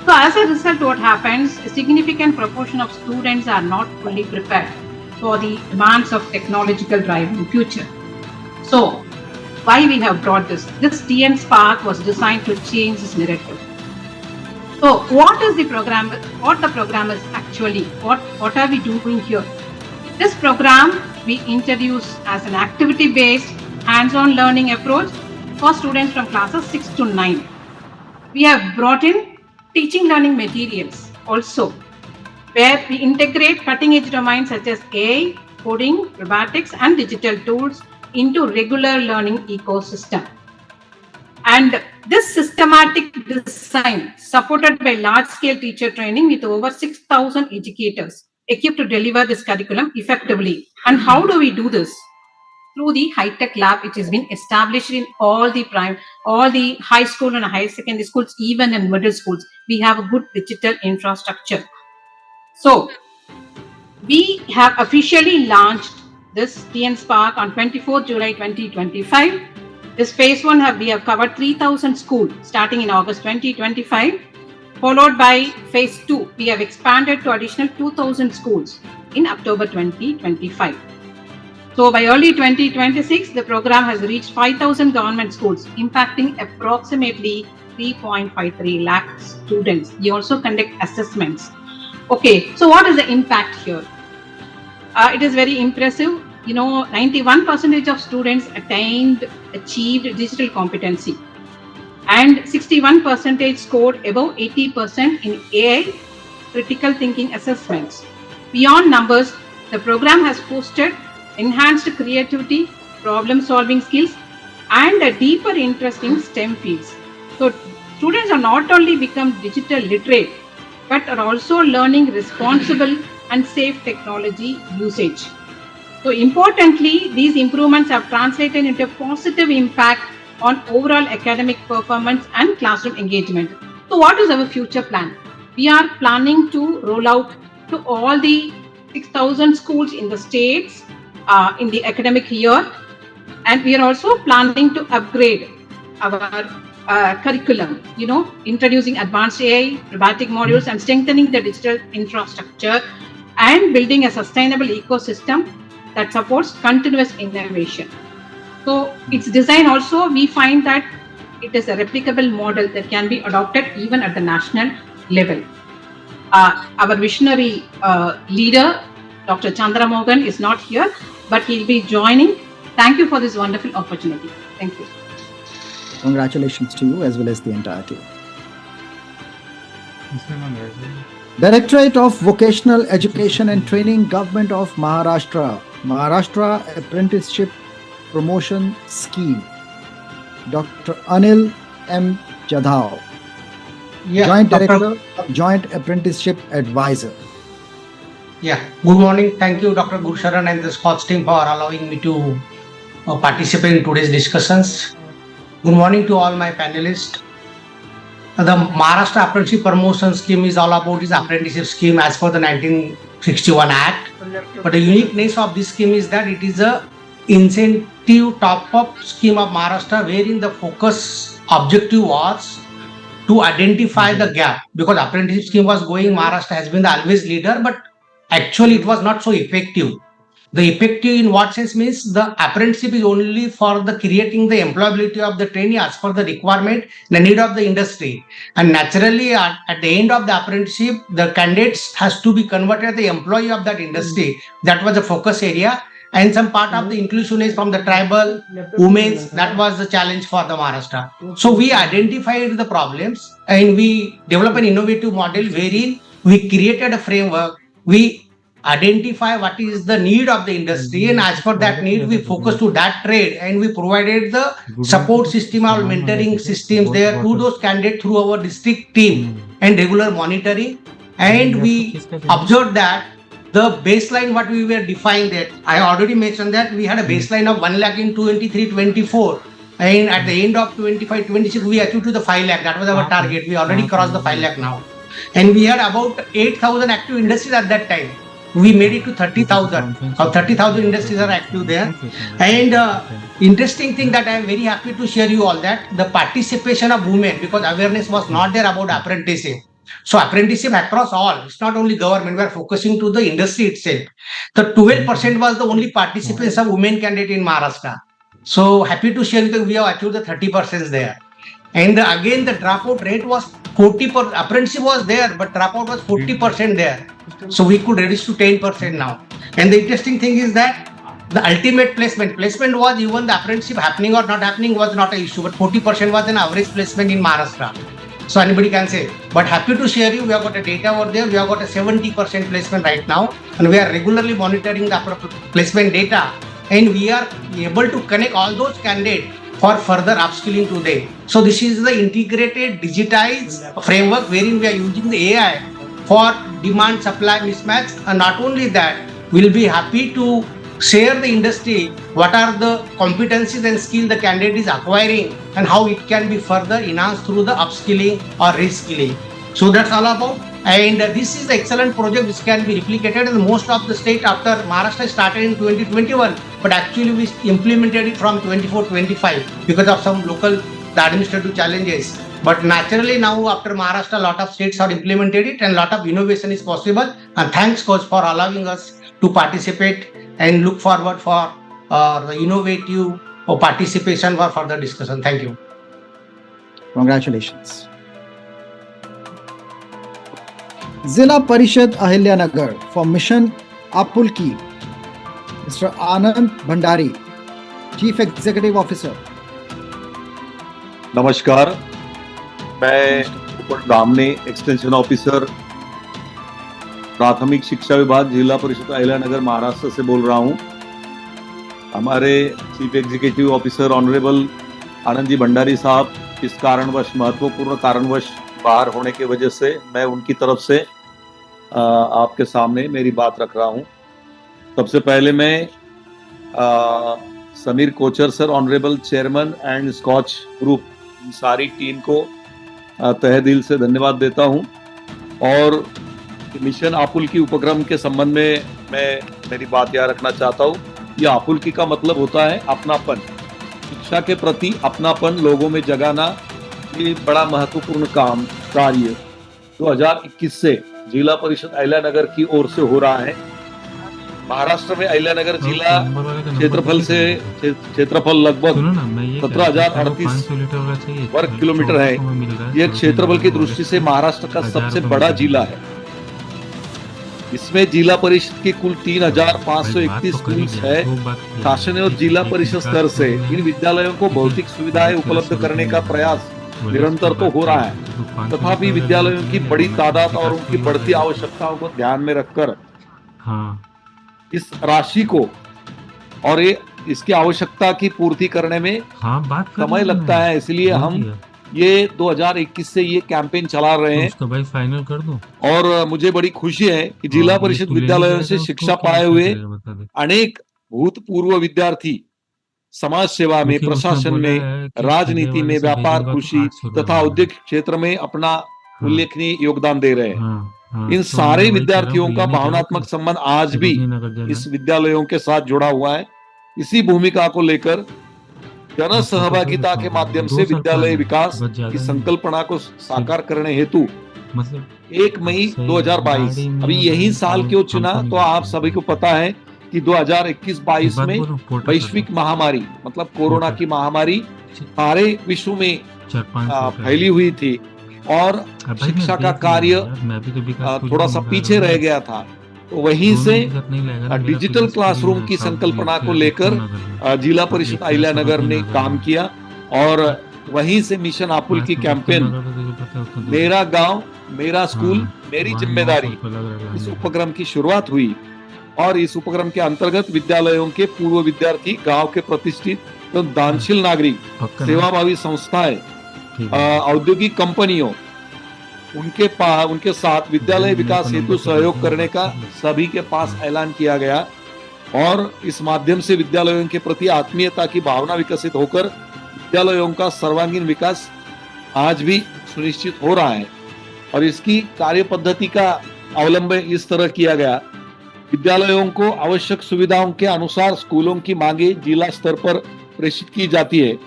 So as a result, what happens, a significant proportion of students are not fully prepared for the demands of technological drive in future. So why we have brought this? This TN Spark was designed to change this narrative. So what is the program? What the program is actually? What are we doing here? This program we introduce as an activity-based hands-on learning approach for students from classes 6 to 9. We have brought in teaching learning materials also, where we integrate cutting-edge domains such as AI, coding, robotics, and digital tools into regular learning ecosystem. And this systematic design, supported by large-scale teacher training with over 6,000 educators equipped to deliver this curriculum effectively. And how do we do this? Through the high-tech lab, which has been established in all the high school and higher secondary schools, even in middle schools. We have a good digital infrastructure. So we have officially launched this TN Spark on 24th July 2025. This phase 1 we have covered 3,000 schools starting in August 2025, followed by phase 2. We have expanded to additional 2,000 schools in October 2025. So by early 2026, the program has reached 5,000 government schools, impacting approximately 3.53 lakh students. We also conduct assessments. Okay, so what is the impact here? It is very impressive. 91% of students achieved digital competency, and 61% scored above 80% in AI critical thinking assessments. Beyond numbers, the program has fostered enhanced creativity, problem-solving skills, and a deeper interest in STEM fields. So students are not only become digital literate, but are also learning responsible and safe technology usage. So importantly, these improvements have translated into a positive impact on overall academic performance and classroom engagement. So what is our future plan? We are planning to roll out to all the 6,000 schools in the states in the academic year, and we are also planning to upgrade our curriculum, introducing advanced AI, robotic modules, and strengthening the digital infrastructure and building a sustainable ecosystem that supports continuous innovation. So its design also, we find that it is a replicable model that can be adopted even at the national level. Our visionary leader, Dr. Chandra Mogan, is not here, but he'll be joining. Thank you for this wonderful opportunity. Thank you. Congratulations to you as well as the entire team. Directorate of Vocational Education and Training, Government of Maharashtra, Maharashtra Apprenticeship Promotion Scheme, Dr. Anil M. Jadhav, Joint Director, Joint Apprenticeship Advisor. Yeah, good morning. Thank you, Dr. Gurusharan and the SKOCH team for allowing me to participate in today's discussions. Good morning to all my panelists. The Maharashtra Apprenticeship Promotion Scheme is all about this apprenticeship scheme as per the 1961 Act. But the uniqueness of this scheme is that it is a incentive top-up scheme of Maharashtra, wherein the focus objective was to identify the gap, because apprenticeship scheme was going, Maharashtra has been the always leader, but actually it was not so effective. The effective in what sense means the apprenticeship is only for the creating the employability of the trainee as per the requirement, the need of the industry. And naturally at the end of the apprenticeship, the candidates has to be converted the employee of that industry. That was the focus area. And some part of the inclusion is from the tribal, women's, that was the challenge for the Maharashtra. So we identified the problems and we developed an innovative model wherein we created a framework. We identify what is the need of the industry, and as per that need we focus to that trade, and we provided the support system or mentoring systems there to those candidates through our district team and regular monitoring. And we observed that the baseline what we were defined, that I already mentioned that we had a baseline of 1 lakh in 23-24, and at the end of 25-26 we achieved to the 5 lakh. That was our target. We already crossed the 5 lakh now, and we had about 8,000 active industries at that time. We made it to 30,000. Of 30,000 industries are active there. And interesting thing that I am very happy to share you all that the participation of women, because awareness was not there about apprenticeship. So apprenticeship across all, it's not only government, we are focusing to the industry itself. The 12% was the only participants of women candidate in Maharashtra. So happy to share that we have achieved the 30% there. And again, the dropout rate was 40%. Apprenticeship was there, but dropout was 40% there. So we could reduce to 10% now. And the interesting thing is that the ultimate placement was even the apprenticeship happening or not happening was not an issue, but 40% was an average placement in Maharashtra. So anybody can say, but happy to share you, we have got a data over there. We have got a 70% placement right now, and we are regularly monitoring the placement data, and we are able to connect all those candidates for further upskilling today. So this is the integrated digitized framework wherein we are using the AI for demand supply mismatch. And not only that, we'll be happy to share the industry what are the competencies and skills the candidate is acquiring and how it can be further enhanced through the upskilling or reskilling. So that's all about. And this is the excellent project which can be replicated in most of the state after Maharashtra started in 2021, but actually we implemented it from 24-25 because of some local administrative challenges. But naturally now after Maharashtra, a lot of states have implemented it and a lot of innovation is possible. And thanks coach for allowing us to participate and look forward for the innovative participation for further discussion. Thank you. Congratulations. Zilla Parishad Ahilyanagar for Mission Apulki, Mr. Anand Bhandari, Chief Executive Officer. नमस्कार, मैं उपट दामने extension officer प्राथमिक शिक्षा विभाग जिला परिषद अहिल्यानगर महाराष्ट्र से बोल रहा हूं। हमारे chief executive officer honourable Anand ji Bhandari साहब इस कारणवश महत्वपूर्ण कारणवश बाहर होने की वजह से मैं उनकी तरफ से आपके सामने मेरी बात रख रहा हूं। सबसे पहले मैं Sameer Kochhar sir, honourable chairman and Skoch group, सारी टीम को तहे दिल से धन्यवाद देता हूं। और मिशन आपुल्की उपक्रम के संबंध में मैं मेरी बात यहाँ रखना चाहता हूँ। ये आपुल्की का मतलब होता है अपनापन, शिक्षा के प्रति अपनापन लोगों में जगाना। ये बड़ा महत्वपूर्ण कार्य 2021 से जिला परिषद अहिल्यानगर की ओर से हो रहा है। महाराष्ट्र में अहिल्यानगर जिला क्षेत्रफल लगभग 17,038 वर्ग किलोमीटर है। यह क्षेत्रफल की दृष्टि से महाराष्ट्र का सबसे बड़ा जिला है। इसमें जिला परिषद की कुल 3,531 स्कूल है। शासन और जिला परिषद स्तर से इन विद्यालयों को भौतिक सुविधाएं उपलब्ध करने का प्रयास निरंतर तो हो रहा है, तथापि विद्यालयों की बड़ी तादाद और उनकी बढ़ती आवश्यकताओं को ध्यान में रखकर इस राशि को और इसकी आवश्यकता की पूर्ति करने में समय लगता है। इसलिए हम ये 2021 से ये कैंपेन चला रहे हैं। तो भाई फाइनल कर दो। और मुझे बड़ी खुशी है कि जिला परिषद विद्यालयों से शिक्षा पाए हुए अनेक भूतपूर्व विद्यार्थी समाज सेवा में, प्रशासन में, राजनीति में, व्यापार, कृषि तथा औद्योगिक क्षेत्र में अपना उल्लेखनीय योगदान दे रहे हैं। इन सारे विद्यार्थियों का भावनात्मक संबंध आज भी इस विद्यालयों के साथ जुड़ा हुआ है। इसी भूमिका को लेकर जन सहभागिता के माध्यम से विद्यालय विकास की संकल्पना को साकार करने हेतु 1 मई 2022, अभी यही साल क्यों चुना, तो आप सभी को पता है कि 2021-22 में वैश्विक महामारी मतलब कोरोना की महामारी सारे विश्व में फैली हुई थी और शिक्षा का कार्य थोड़ा सा पीछे रह गया था। तो वहीं से डिजिटल क्लासरूम की संकल्पना को लेकर जिला परिषद अहिल्यानगर ने काम किया और वहीं से मिशन आपुल्की कैंपेन मेरा गांव मेरा स्कूल मेरी जिम्मेदारी इस उपक्रम की शुरुआत हुई। और इस उपक्रम के अंतर्गत विद्यालयों के पूर्व विद्यार्थी, गांव के प्रतिष्ठित तो दानशील नागरिक, सेवाभावी संस्थाएं, औद्योगिक कंपनियों, उनके साथ विद्यालय विकास हेतु सहयोग करने का सभी के पास ऐलान किया गया। और इस माध्यम से विद्यालयों के प्रति आत्मीयता की भावना विकसित होकर विद्यालयों का सर्वांगीण विकास आज भी सुनिश्चित हो रहा है। और इसकी कार्य पद्धति का अवलंबन इस तरह किया गया, विद्यालयों को आवश्यक सुविधाओं के अनुसार स्कूलों की मांगे जिला स्तर पर प्रेषित की जाती है।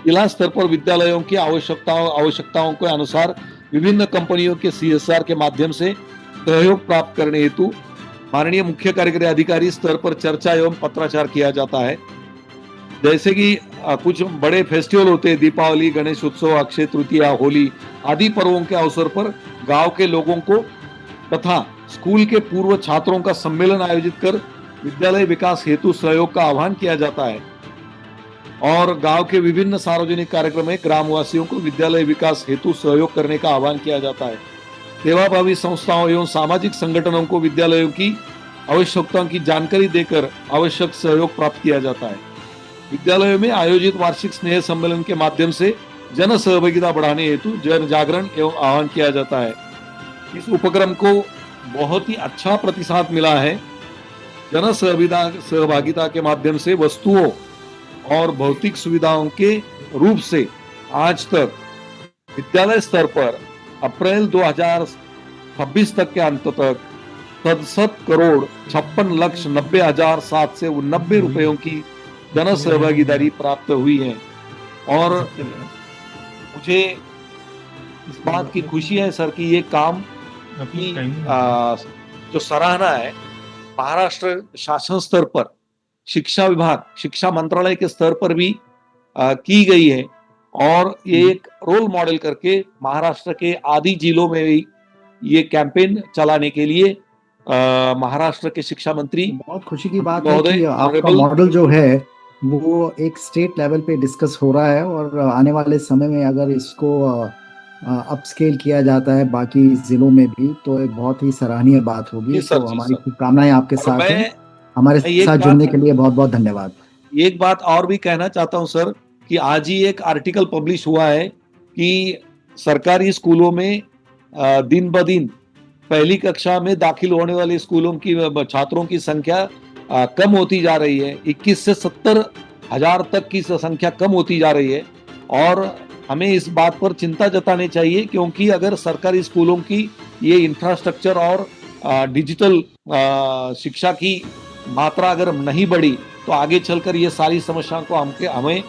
जिला स्तर पर विद्यालयों की आवश्यकताओं के अनुसार विभिन्न कंपनियों के CSR के माध्यम से सहयोग प्राप्त करने हेतु माननीय मुख्य कार्यकारी अधिकारी स्तर पर चर्चा एवं पत्राचार किया जाता है। जैसे कि कुछ बड़े फेस्टिवल होते हैं, दीपावली, गणेश उत्सव, अक्षय तृतीया, होली आदि पर्वों के अवसर पर गांव के लोगों को तथा स्कूल के पूर्व छात्रों का सम्मेलन आयोजित कर विद्यालय विकास हेतु सहयोग का आह्वान किया जाता है। और गांव के विभिन्न सार्वजनिक कार्यक्रम में ग्रामवासियों को विद्यालय विकास हेतु सहयोग करने का आह्वान किया जाता है। सेवाभावी संस्थाओं एवं सामाजिक संगठनों को विद्यालयों की आवश्यकताओं की जानकारी देकर आवश्यक सहयोग प्राप्त किया जाता है। विद्यालयों में आयोजित वार्षिक स्नेह सम्मेलन के माध्यम से जन सहभागिता बढ़ाने हेतु जन जागरण एवं आह्वान किया जाता है। इस उपक्रम को बहुत ही अच्छा प्रतिसाद मिला है। जन सहभागिता के माध्यम से वस्तुओं और भौतिक सुविधाओं के रूप से आज तक विद्यालय स्तर पर अप्रैल 2026 तक के अंत तक 67,56,90,790 रुपयों की जन सहभागीदारी प्राप्त हुई है। और मुझे इस बात की खुशी है सर कि ये काम की जो सराहना है महाराष्ट्र शासन स्तर पर, शिक्षा विभाग, शिक्षा मंत्रालय के स्तर पर भी की गई है। और ये एक रोल मॉडल करके महाराष्ट्र के आदि जिलों में भी ये कैंपेन चलाने के लिए महाराष्ट्र के शिक्षा मंत्री, बहुत खुशी की बात है कि आपका मॉडल जो है वो एक स्टेट लेवल पे डिस्कस हो रहा है और आने वाले समय में अगर इसको अपस्केल किया जाता है बाकी जिलों में भी तो एक बहुत ही सराहनीय बात होगी। तो हमारी शुभकामनाएं आपके साथ हैं। हमारे साथ जुड़ने के लिए बहुत बहुत धन्यवाद। एक बात और भी कहना चाहता हूं सर कि आज ही एक आर्टिकल पब्लिश हुआ है कि सरकारी स्कूलों में दिन ब दिन पहली कक्षा में दाखिल होने वाले स्कूलों की छात्रों की संख्या कम होती जा रही है। 21 से 70 1000 तक की संख्या कम होती जा रही है और हमें इस बात पर चिंता जतानी चाहिए, क्योंकि अगर सरकारी स्कूलों की ये इंफ्रास्ट्रक्चर और डिजिटल शिक्षा की मात्रा अगर नहीं बढ़ी तो आगे चलकर ये सारी समस्याओं को हमें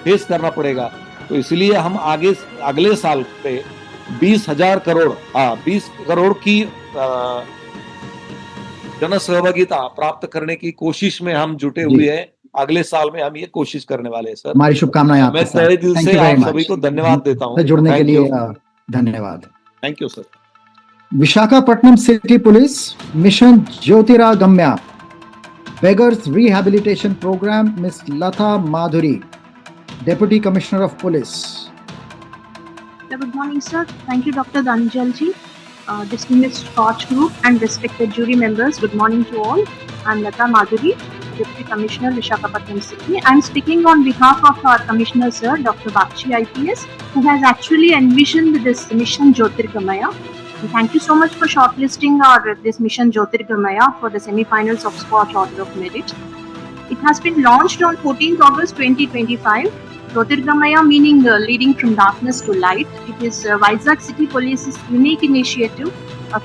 फेस करना पड़ेगा। तो इसलिए हम अगले साल पे 20 करोड़ की जन सहभागिता प्राप्त करने की कोशिश में हम जुटे हुए हैं। अगले साल में हम ये कोशिश करने वाले हैं सर। हमारी शुभकामनाएं आपके मैं साथ। तहे दिल Thank से you very आप much. सभी को धन्यवाद देता हूँ। जुड़ने के Thank लिए you. धन्यवाद। Thank you sir. Visakhapatnam City Police Mission Jyotiragamya Beggars Rehabilitation Program, Ms. Latha Madhuri, Deputy Commissioner of Police. Good morning, sir. Thank you, Dr. Dhanjalji, distinguished SKOCH Group and respected jury members. Good morning to all. I'm Latha Madhuri, Deputy Commissioner, Visakhapatnam City. I'm speaking on behalf of our Commissioner, sir, Dr. Bakshi IPS, who has actually envisioned this mission Jyotirgamaya. And thank you so much for shortlisting this mission Jyotirgamaya for the semi-finals of SKOCH Order of Merit. It has been launched on 14th August 2025. Jyotirgamaya meaning leading from darkness to light. It is Vizag City Police's unique initiative,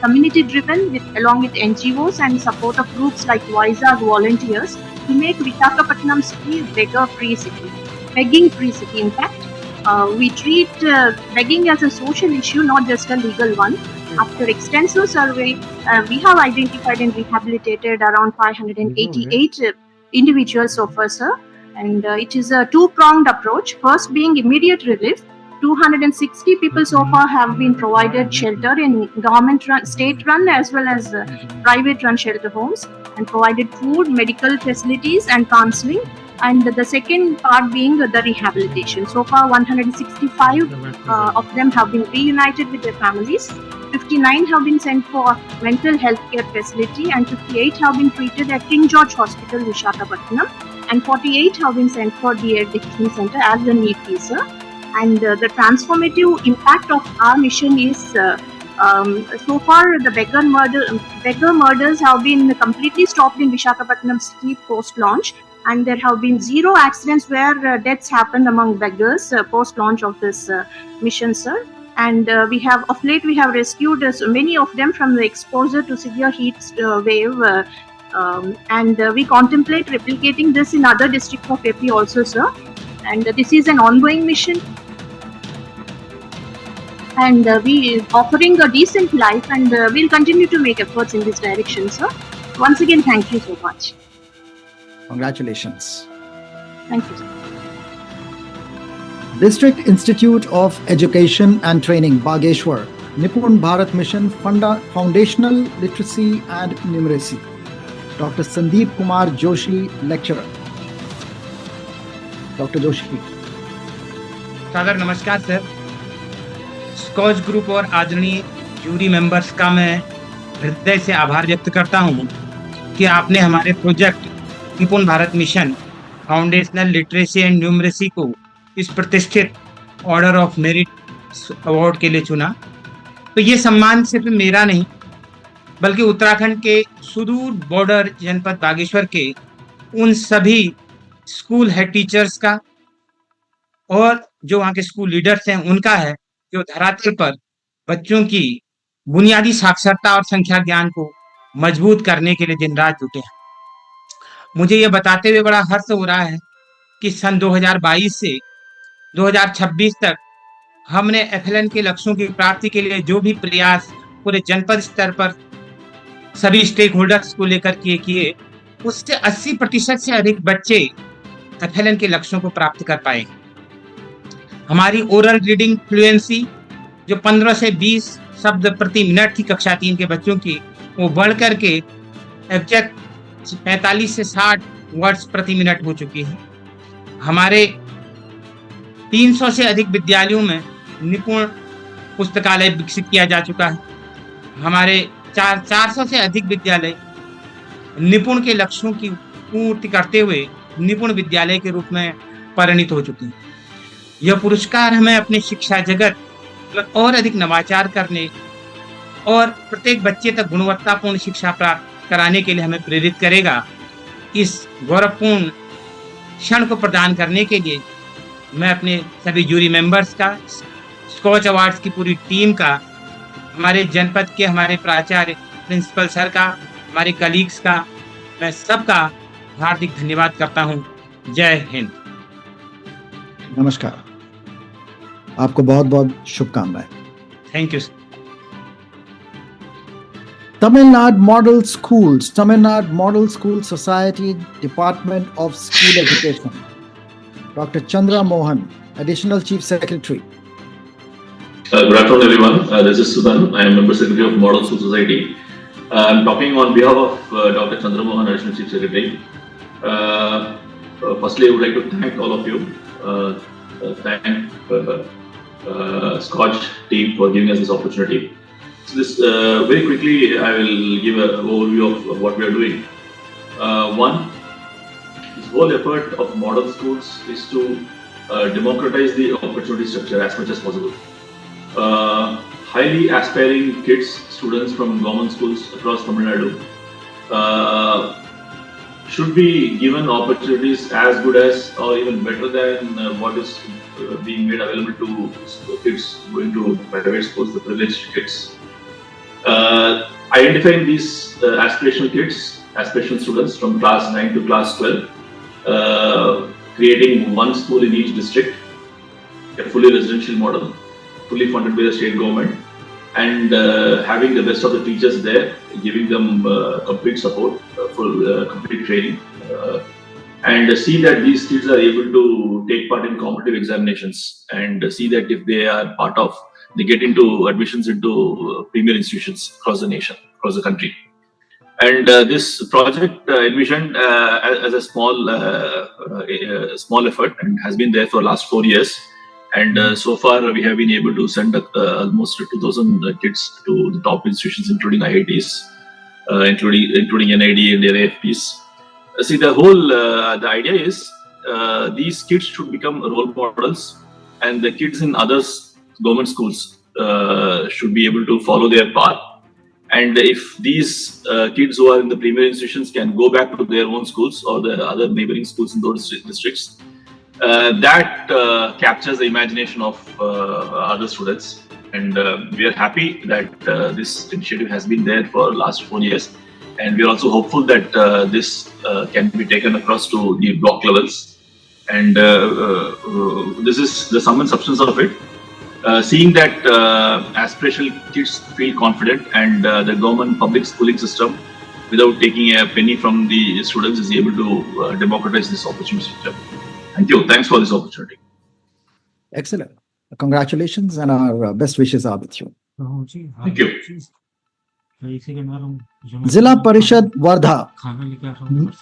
community-driven along with NGOs and support of groups like Vizag volunteers to make Visakhapatnam City beggar-free city, begging-free city. In fact, we treat begging as a social issue, not just a legal one. After extensive survey, we have identified and rehabilitated around 588 individuals so far, sir. And it is a two-pronged approach. First being immediate relief. 260 people so far have been provided shelter in government-run, state-run as well as private-run shelter homes, and provided food, medical facilities and counseling. And the second part being the rehabilitation. So far 165 of them have been reunited with their families. 59 have been sent for mental health care facility and 58 have been treated at King George Hospital, Visakhapatnam, and 48 have been sent for de-addiction center as the need be, sir. And the transformative impact of our mission is so far the beggar murders have been completely stopped in Visakhapatnam City post-launch, and there have been 0 accidents where deaths happened among beggars post-launch of this mission, sir. And we have rescued many of them from the exposure to severe heat wave, and we contemplate replicating this in other districts of AP also, sir. And this is an ongoing mission, and we offering a decent life, and we'll continue to make efforts in this direction, sir. Once again, thank you so much. Congratulations. Thank you, sir. District Institute of Education and Training, Bageshwar, Nipun Bharat Mission, Foundational Literacy and Numeracy. Dr. Sandeep Kumar Joshi, Lecturer. Dr. Joshi. सादर नमस्कार sir. Scotch group और आदरणीय jury members का मैं हृदय से आभार व्यक्त करता हूं कि आपने हमारे प्रोजेक्ट निपुण Bharat mission foundational literacy and numeracy को इस प्रतिष्ठित ऑर्डर ऑफ मेरिट अवार्ड के लिए चुना। तो ये सम्मान सिर्फ मेरा नहीं बल्कि उत्तराखंड के सुदूर बॉर्डर जनपद बागेश्वर के उन सभी स्कूल हेड टीचर्स का और जो वहाँ के स्कूल लीडर्स हैं उनका है, जो धरातल पर बच्चों की बुनियादी साक्षरता और संख्या ज्ञान को मजबूत करने के लिए दिन रात जुटे हैं। मुझे ये बताते हुए बड़ा हर्ष हो रहा है कि सन 2022 से 2026 तक हमने FLN के लक्ष्यों की प्राप्ति के लिए जो भी प्रयास पूरे जनपद स्तर पर सभी स्टेक होल्डर्स को लेकर किए उससे 80% से अधिक बच्चे FLN के लक्ष्यों को प्राप्त कर पाए। हमारी ओरल रीडिंग फ्लुएंसी जो 15 से 20 शब्द प्रति मिनट थी कक्षा 3 के बच्चों की, वो बढ़ करके एग्जैक्ट 45 से 60 वर्ड्स प्रति मिनट हो चुकी है। हमारे 300 से अधिक विद्यालयों में निपुण पुस्तकालय विकसित किया जा चुका है। हमारे 400 से अधिक विद्यालय निपुण के लक्ष्यों की पूर्ति करते हुए निपुण विद्यालय के रूप में परिणित हो चुके हैं। यह पुरस्कार हमें अपने शिक्षा जगत में और अधिक नवाचार करने और प्रत्येक बच्चे तक गुणवत्तापूर्ण शिक्षा प्राप्त कराने के लिए हमें प्रेरित करेगा। इस गौरवपूर्ण क्षण को प्रदान करने के लिए मैं अपने सभी जूरी मेंबर्स का, स्कॉच अवार्ड्स की पूरी टीम का, हमारे जनपद के हमारे प्राचार्य प्रिंसिपल सर का, हमारे कलीग्स का, मैं सबका हार्दिक धन्यवाद करता हूं। जय हिंद। नमस्कार, आपको बहुत बहुत शुभकामनाएं। Thank you. Tamil Nadu Model School Society, Department of School Education. Dr. Chandra Mohan, Additional Chief Secretary. Good afternoon, everyone. This is Sudan. I am Member Secretary of Model School Society. I'm talking on behalf of Dr. Chandra Mohan, Additional Chief Secretary. Firstly, I would like to thank all of you. Thank SKOCH team for giving us this opportunity. So this very quickly, I will give an overview of what we are doing. One, this whole effort of model schools is to democratize the opportunity structure as much as possible. Highly aspiring kids, students from government schools across Tamil Nadu should be given opportunities as good as or even better than what is being made available to kids going to private schools, the privileged kids. Identifying these aspirational kids, aspirational students from class 9 to class 12, creating one school in each district, a fully residential model, fully funded by the state government, and having the best of the teachers there, giving them complete support, full complete training, and see that these kids are able to take part in competitive examinations, and see that if they are part of, they get into admissions into premier institutions across the nation, across the country. And this project envisioned as a small effort and has been there for the last 4 years. And so far, we have been able to send almost 2,000 kids to the top institutions, including IITs, including NID and NIFPs. See, the whole the idea is these kids should become role models, and the kids in others government schools should be able to follow their path. And if these kids who are in the premier institutions can go back to their own schools or the other neighboring schools in those districts, that captures the imagination of other students. And we are happy that this initiative has been there for the last 4 years. And we are also hopeful that this can be taken across to the block levels. And this is the sum and substance of it. Seeing that aspirational kids feel confident, and the government public schooling system, without taking a penny from the students, is able to democratize this opportunity. Thank you. Thanks for this opportunity. Excellent. Congratulations, and our best wishes are with you. Thank you. Zilla Parishad Wardha,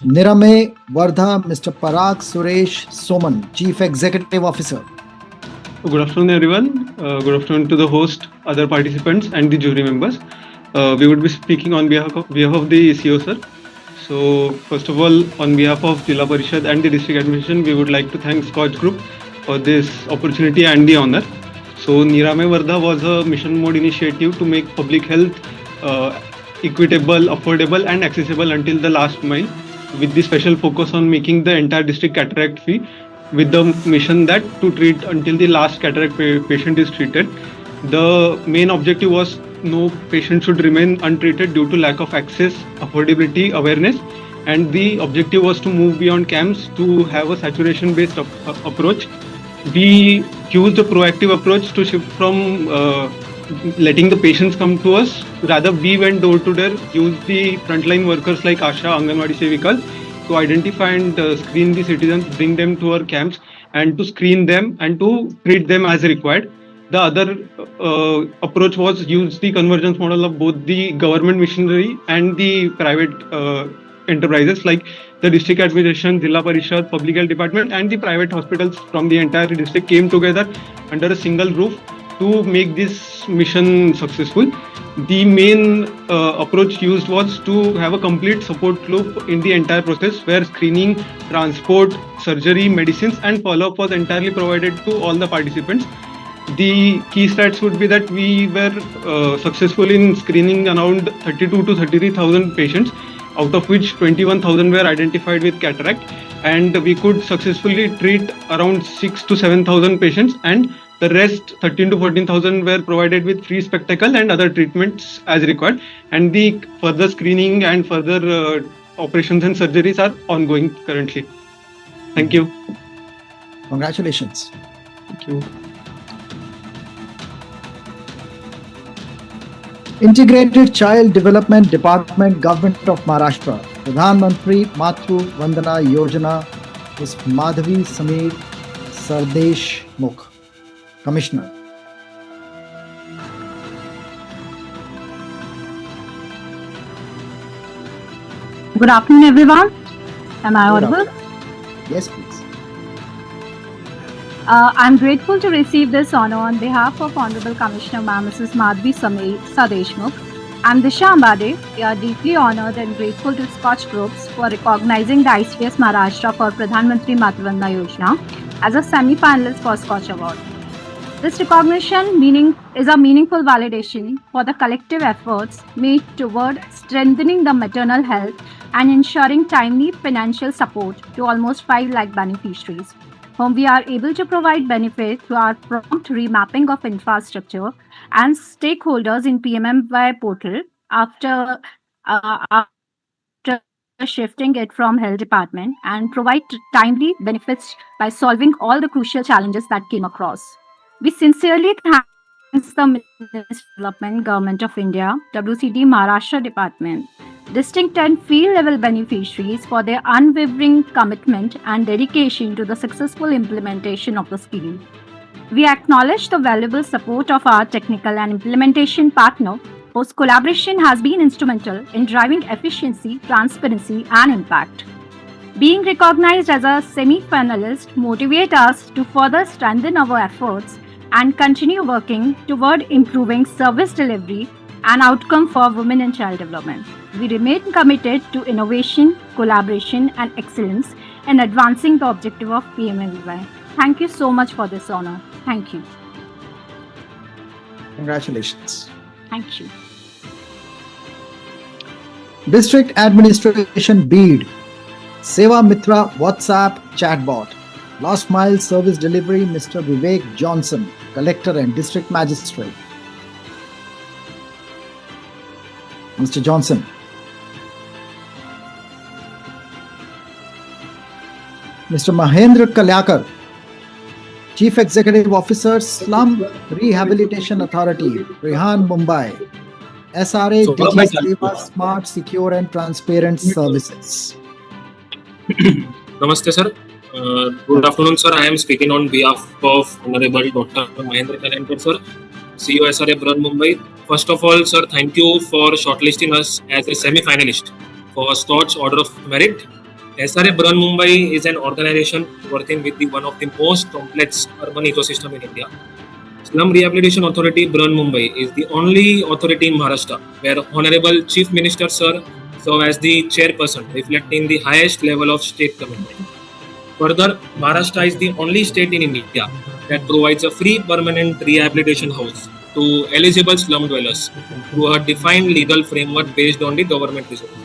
Nirame Wardha, Mr. Parag Suresh Soman, Chief Executive Officer. Good afternoon, everyone. Good afternoon to the host, other participants, and the jury members. We would be speaking on behalf of the CEO, sir. So, first of all, on behalf of Zilla Parishad and the district administration, we would like to thank SKOCH Group for this opportunity and the honor. So, Nirame Wardha was a mission mode initiative to make public health equitable, affordable, and accessible until the last mile, with the special focus on making the entire district cataract free, with the mission that to treat until the last cataract patient is treated. The main objective was no patient should remain untreated due to lack of access, affordability, awareness, and the objective was to move beyond camps to have a saturation based approach. We used a proactive approach to shift from letting the patients come to us. Rather, we went door to door, used the frontline workers like Asha, Anganwadi Sevikal to identify and screen the citizens, bring them to our camps, and to screen them and to treat them as required. The other approach was use the convergence model of both the government machinery and the private enterprises like the district administration, Zilla Parishad, public health department, and the private hospitals from the entire district came together under a single roof to make this mission successful. The main approach used was to have a complete support loop in the entire process where screening, transport, surgery, medicines, and follow-up was entirely provided to all the participants. The key stats would be that we were successful in screening around 32 to 33,000 patients, out of which 21,000 were identified with cataract, and we could successfully treat around 6 to 7,000 patients, and the rest 13 to 14,000 were provided with free spectacle and other treatments as required, and the further screening and further operations and surgeries are ongoing currently. Thank you. Congratulations. Thank you. Integrated Child Development Department, Government of Maharashtra, Pradhan Mantri Matru Vandana Yojana, is Madhavi Sameer Sardesh Mukh, Commissioner. Good afternoon, everyone. Am I audible? Yes, please. I'm grateful to receive this honor on behalf of Honorable Commissioner Ma'am Mrs. Madhvi Sameer Sadeshmukh. I'm Disha Ambade. We are deeply honored and grateful to SKOCH Group for recognizing the ICS Maharashtra for Pradhan Mantri Matru Vandana Yojana as a semi-finalist for SKOCH Award. This recognition is a meaningful validation for the collective efforts made toward strengthening the maternal health and ensuring timely financial support to almost 5 lakh beneficiaries, whom we are able to provide benefit through our prompt remapping of infrastructure and stakeholders in PMMY portal after shifting it from health department, and provide timely benefits by solving all the crucial challenges that came across. We sincerely thank the Ministry of Development, Government of India, WCD Maharashtra Department, distinct and field-level beneficiaries for their unwavering commitment and dedication to the successful implementation of the scheme. We acknowledge the valuable support of our technical and implementation partner, whose collaboration has been instrumental in driving efficiency, transparency, and impact. Being recognized as a semi-finalist motivates us to further strengthen our efforts and continue working toward improving service delivery and outcome for women and child development. We remain committed to innovation, collaboration, and excellence in advancing the objective of PMMY. Thank you so much for this honor. Thank you. Congratulations. Thank you. District Administration Bid, Seva Mitra WhatsApp chatbot, Last Mile Service Delivery, Mr. Vivek Johnson, Collector and District Magistrate. Mr. Johnson. Mr. Mahendra Kalyakar, Chief Executive Officer, Slum Rehabilitation Authority, Rehan, Mumbai. SRA Digi Seva, Smart, Secure and Transparent Services. Namaste, sir. Good afternoon, sir. I am speaking on behalf of Honorable Dr. Mahendra Kalyakar, sir, CEO SRA Brun Mumbai. First of all, sir, thank you for shortlisting us as a semi-finalist for SKOCH Order of Merit. SRA Brun Mumbai is an organization working with one of the most complex urban ecosystem in India. Slum Rehabilitation Authority Brun Mumbai is the only authority in Maharashtra where Honorable Chief Minister, sir, serve as the chairperson, reflecting the highest level of state commitment. Further, Maharashtra is the only state in India that provides a free permanent rehabilitation house to eligible slum dwellers through a defined legal framework based on the government resources.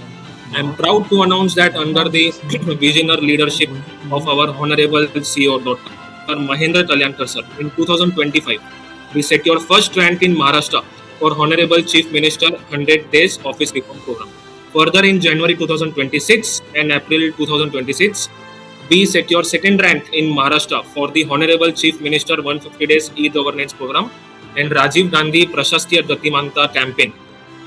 I am proud to announce that under the visionary leadership of our Honorable CEO, Dr. Mahendra Kalyakar, sir, in 2025, we secured first rank in Maharashtra for Honorable Chief Minister 100 Days Office Reform Program. Further, in January 2026 and April 2026, we secured second rank in Maharashtra for the Honorable Chief Minister 150 Days E-Governance Program and Rajiv Gandhi Prashastya Gatimanta campaign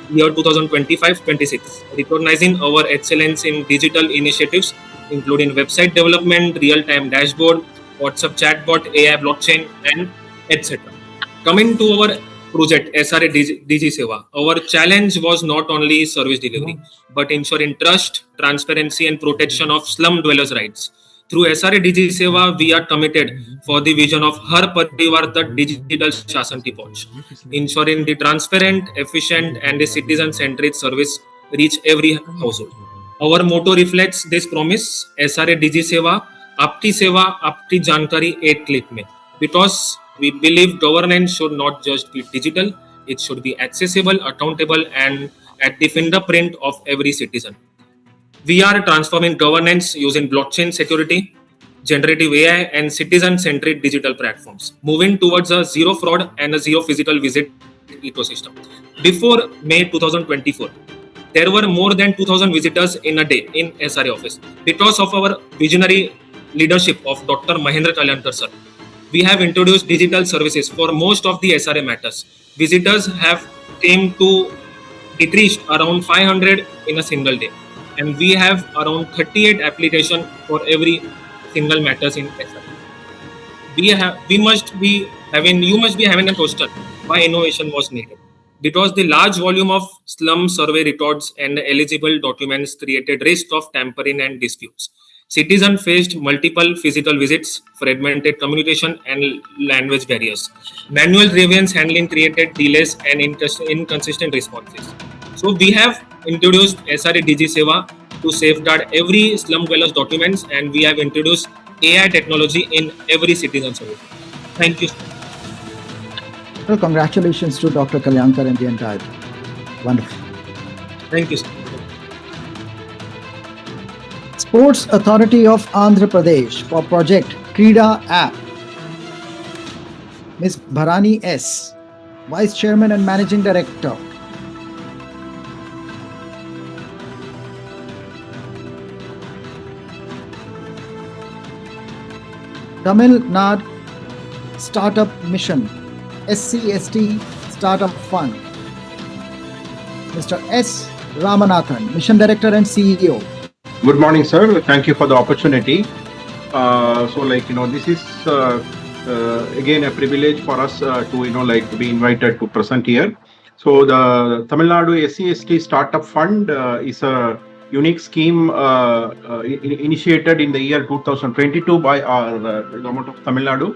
year 2025-26, recognizing our excellence in digital initiatives including website development, real-time dashboard, WhatsApp chatbot, AI blockchain, and etc. Coming to our project SRA Digi Seva, our challenge was not only service delivery but ensuring trust, transparency, and protection of slum dwellers' rights. Through SRA Digi Seva, we are committed for the vision of Har Parivar Tak Digital Shasan Ki Pahunch, ensuring the transparent, efficient, and the citizen-centric service reach every household. Our motto reflects this promise: SRA Digi Seva, Aapki Seva, Aapki Jankari, ek click mein. Because we believe governance should not just be digital; it should be accessible, accountable, and at the fingerprint of every citizen. We are transforming governance using blockchain security, generative AI, and citizen-centric digital platforms, moving towards a zero fraud and a zero physical visit ecosystem. Before May 2024, there were more than 2,000 visitors in a day in SRA office. Because of our visionary leadership of Dr. Mahendra Kalyankar sir, we have introduced digital services for most of the SRA matters. Visitors have came to decreased around 500 in a single day, and we have around 38 applications for every single matters in SRA. You must be having a question why innovation was needed, because the large volume of slum survey records and eligible documents created risk of tampering and disputes. Citizens faced multiple physical visits, fragmented communication, and language barriers. Manual grievance handling created delays and inconsistent responses. So we have introduced SRA DG Seva to safeguard every slum dwellers documents, and we have introduced AI technology in every citizen service. Thank you. Well, congratulations to Dr. Kalyankar and the entire team. Wonderful. Thank you, sir. Sports Authority of Andhra Pradesh for Project Krida App. Ms. Bharani S., Vice Chairman and Managing Director. Tamil Nadu Startup Mission, SCST Startup Fund. Mr. S. Ramanathan, Mission Director and CEO. Good morning, sir. Thank you for the opportunity. This is again a privilege for us to be invited to present here. So the Tamil Nadu SCST Startup Fund is a unique scheme initiated in the year 2022 by our government of Tamil Nadu.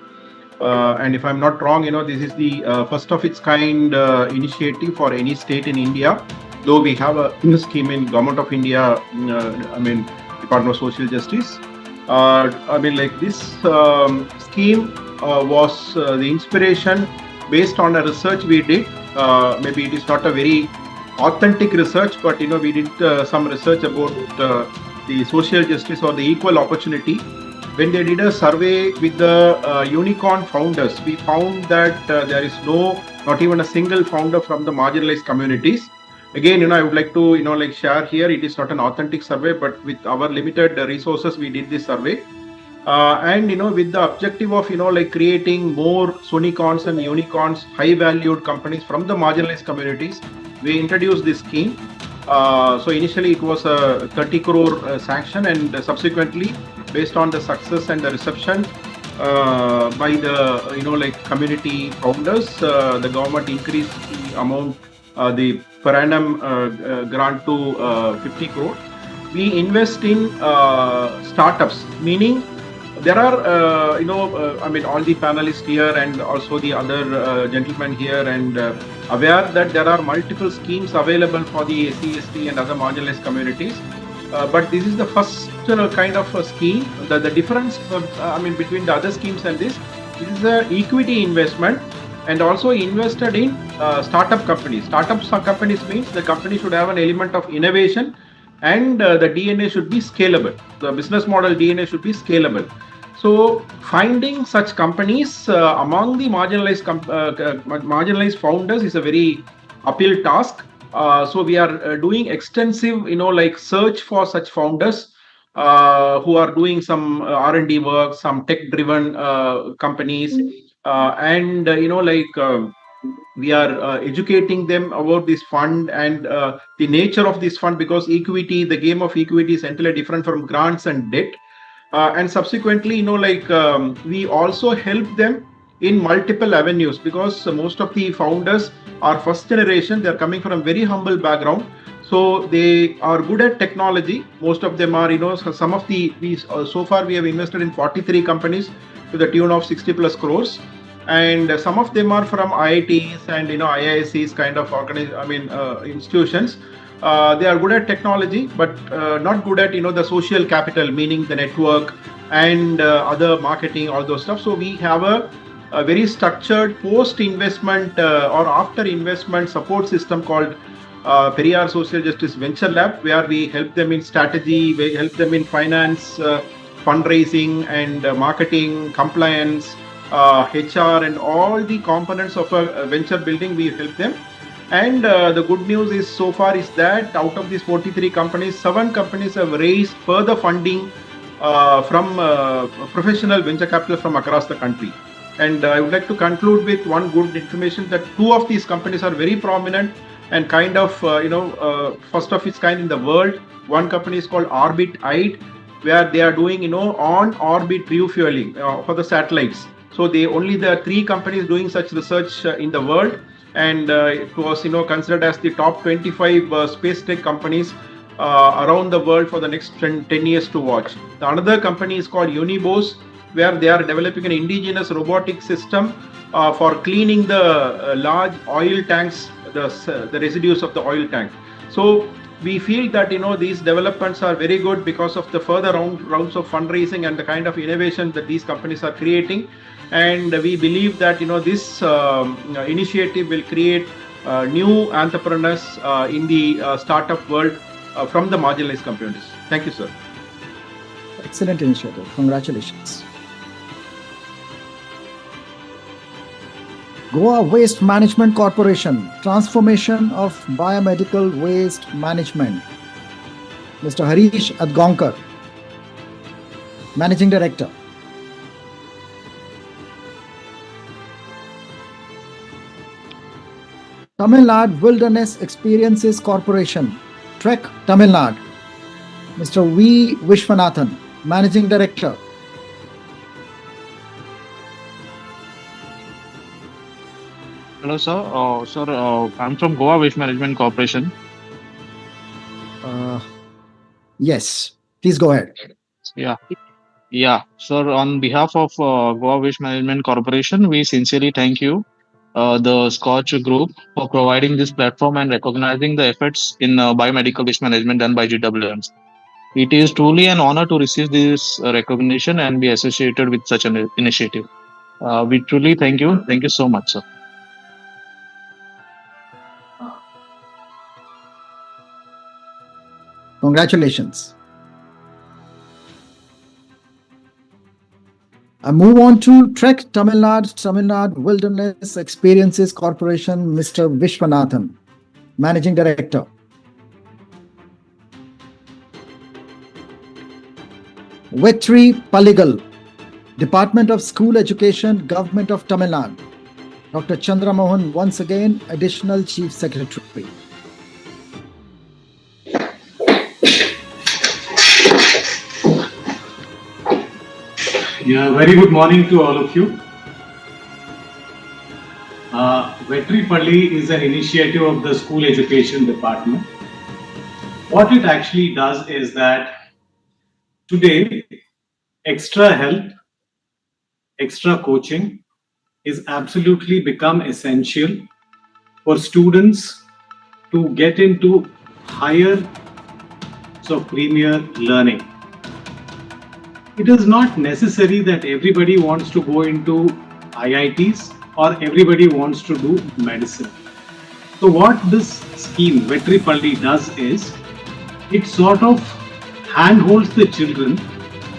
And if I'm not wrong, this is the first of its kind initiative for any state in India. Though we have a scheme in Government of India, Department of Social Justice. This scheme was the inspiration based on a research we did. Maybe it is not a very authentic research, but we did some research about the social justice or the equal opportunity. When they did a survey with the unicorn founders, we found that there is not even a single founder from the marginalized communities. Again, I would like to, share here, it is not an authentic survey, but with our limited resources, we did this survey. With the objective of, creating more Sonicons and Unicorns, high-valued companies from the marginalized communities, we introduced this scheme. So initially, it was a 30 crore sanction, and subsequently, based on the success and the reception by the, community founders, the government increased the amount, the per annum grant to 50 crore. We invest in startups, meaning there are, all the panelists here and also the other gentlemen here and aware that there are multiple schemes available for the SCST and other marginalized communities. But this is the first kind of a scheme. The difference, between the other schemes and this is an equity investment and also invested in startup companies. Startup companies means the company should have an element of innovation and the DNA should be scalable. The business model DNA should be scalable. So finding such companies among the marginalized founders is a very uphill task. So we are doing extensive, search for such founders who are doing some R&D work, some tech-driven companies, and we are educating them about this fund and the nature of this fund, because equity, the game of equity is entirely different from grants and debt. And subsequently, we also help them in multiple avenues, because most of the founders are first generation. They're coming from a very humble background. So they are good at technology. Most of them are, some of so far we have invested in 43 companies to the tune of 60 plus crores. And some of them are from IITs and, IISCs kind of institutions. They are good at technology, but not good at, the social capital, meaning the network and other marketing, all those stuff. So we have a very structured post-investment or after-investment support system called Periyar Social Justice Venture Lab, where we help them in strategy, we help them in finance, fundraising and marketing, compliance, HR, and all the components of a venture building. We help them. And the good news is so far is that out of these 43 companies, 7 companies have raised further funding from professional venture capital from across the country. And I would like to conclude with one good information that 2 of these companies are very prominent and kind of, first of its kind in the world. One company is called Orbit-Ide, where they are doing, on-orbit refueling for the satellites. So there are 3 companies doing such research in the world. And it was, considered as the top 25 space tech companies around the world for the next 10 years to watch. The another company is called Unibose, where they are developing an indigenous robotic system for cleaning the large oil tanks, the residues of the oil tank. So we feel that these developments are very good because of the further rounds of fundraising and the kind of innovation that these companies are creating. And we believe that this initiative will create new entrepreneurs in the startup world from the marginalized communities. Thank you, sir. Excellent initiative. Congratulations. Goa Waste Management Corporation, transformation of biomedical waste management. Mr. Harish Adgonkar, Managing Director. Tamil Nadu Wilderness Experiences Corporation, Trek Tamil Nadu. Mr. V. Vishwanathan, Managing Director. Hello, sir. Sir, I'm from Goa Waste Management Corporation. Yes, please go ahead. Yeah. Sir, on behalf of Goa Waste Management Corporation, we sincerely thank you, the SKOCH Group, for providing this platform and recognizing the efforts in biomedical waste management done by GWMs. It is truly an honor to receive this recognition and be associated with such an initiative. We truly thank you. Thank you so much, sir. Congratulations. I move on to Trek Tamil Nadu Wilderness Experiences Corporation, Mr. Vishwanathan, Managing Director. Vetri Paligal, Department of School Education, Government of Tamil Nadu. Dr. Chandra Mohan, once again, Additional Chief Secretary. Yeah, very good morning to all of you. Vetri Palli is an initiative of the School Education Department. What it actually does is that today, extra help, extra coaching is absolutely become essential for students to get into higher premier learning. It is not necessary that everybody wants to go into IITs or everybody wants to do medicine. So what this scheme, Vetri Palli, does is, it sort of handholds the children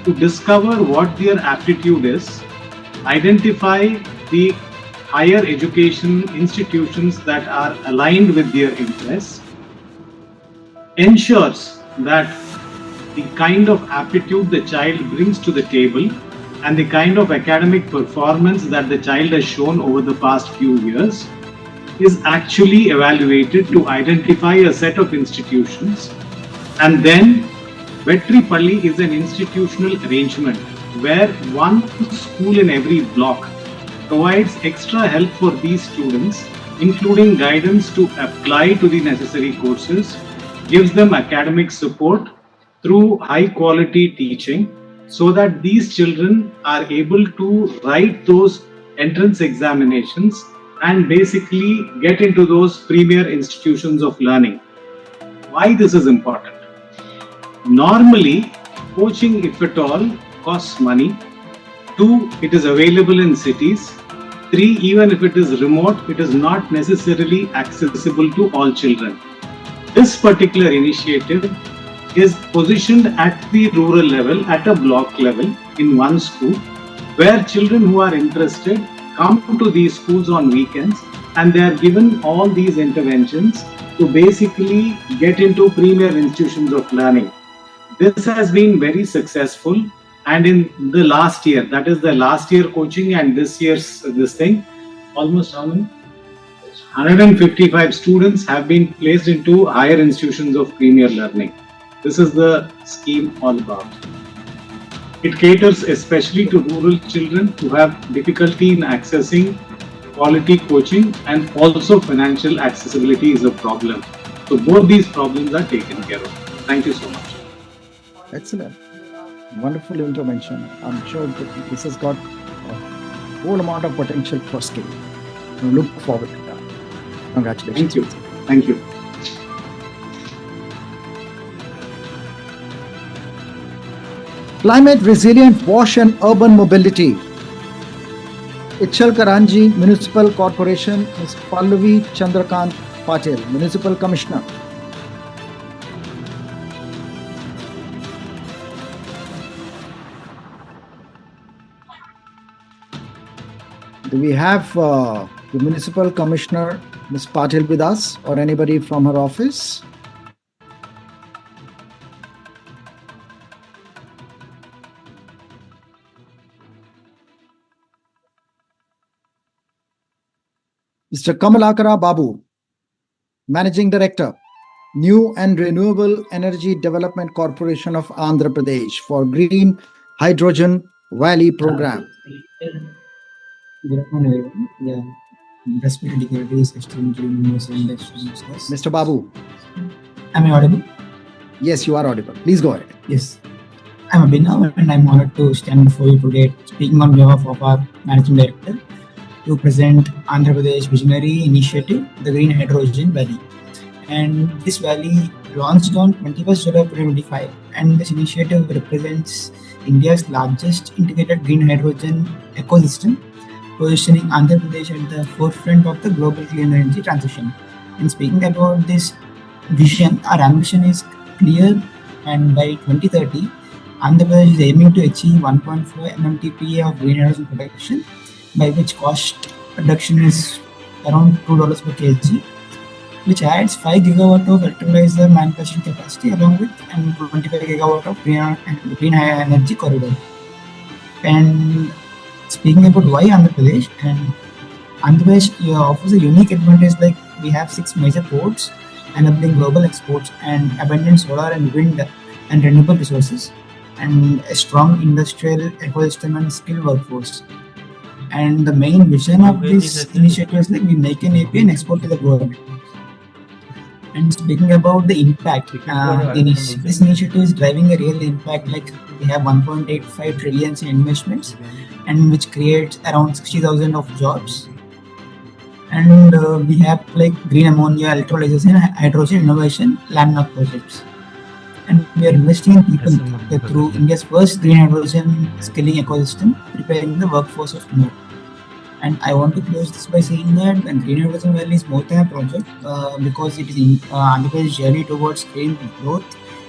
to discover what their aptitude is, identify the higher education institutions that are aligned with their interests, ensures that the kind of aptitude the child brings to the table and the kind of academic performance that the child has shown over the past few years is actually evaluated to identify a set of institutions. And then Vetri Palli is an institutional arrangement where one school in every block provides extra help for these students, including guidance to apply to the necessary courses, gives them academic support through high quality teaching, so that these children are able to write those entrance examinations and basically get into those premier institutions of learning. Why this is important? Normally, coaching, if at all, costs money. 2, it is available in cities. 3, even if it is remote, it is not necessarily accessible to all children. This particular initiative is positioned at the rural level, at a block level in one school, where children who are interested come to these schools on weekends and they are given all these interventions to basically get into premier institutions of learning. This has been very successful, and in the last year, that is the last year coaching and this year's this thing, almost how many? 155 students have been placed into higher institutions of premier learning. This is the scheme all about. It caters especially to rural children who have difficulty in accessing quality coaching, and also financial accessibility is a problem. So both these problems are taken care of. Thank you so much. Excellent. Wonderful intervention. I'm sure that this has got a whole amount of potential for scale. We look forward to that. Congratulations. Thank you. Thank you. Climate resilient wash and urban mobility. Ichal Karanji Municipal Corporation, Ms. Pallavi Chandrakant Patel, Municipal Commissioner. Do we have the Municipal Commissioner, Ms. Patel, with us, or anybody from her office? Mr. Kamalakara Babu, Managing Director, New and Renewable Energy Development Corporation of Andhra Pradesh for Green Hydrogen Valley Program. Good afternoon, everyone. Yeah, respected dignitaries, esteemed members and discuss. Mr. Babu. Am I audible? Yes, you are audible. Please go ahead. Yes. I'm Abhinav and I'm honored to stand before you today speaking on behalf of our Managing Director to present Andhra Pradesh Visionary Initiative, the Green Hydrogen Valley. And this valley launched on 21st July 2025, and this initiative represents India's largest integrated green hydrogen ecosystem, positioning Andhra Pradesh at the forefront of the global clean energy transition. And speaking about this vision, our ambition is clear, and by 2030, Andhra Pradesh is aiming to achieve 1.4 MMTPA of green hydrogen production, by which cost reduction is around $2 per kg, which adds 5 gigawatt of electrolyzer manufacturing capacity along with 25 gigawatt of green energy corridor. And speaking about why Andhra Pradesh, and Andhra Pradesh offers a unique advantage, like we have 6 major ports enabling global exports and abundant solar and wind and renewable resources, and a strong industrial ecosystem and skilled workforce. And the main vision of this initiative is like we make an AP and export to the world. And speaking about the impact, this initiative is driving a real impact. Like we have 1.85 trillion in investments, and which creates around 60,000 of jobs. And we have like green ammonia, electrolysis, and hydrogen innovation landmark projects. And we are investing in people through India's first green hydrogen skilling ecosystem, preparing the workforce of tomorrow. And I want to close this by saying that the Green Hydrogen Valley is more than a project because it is Andhra Pradesh's journey towards green growth,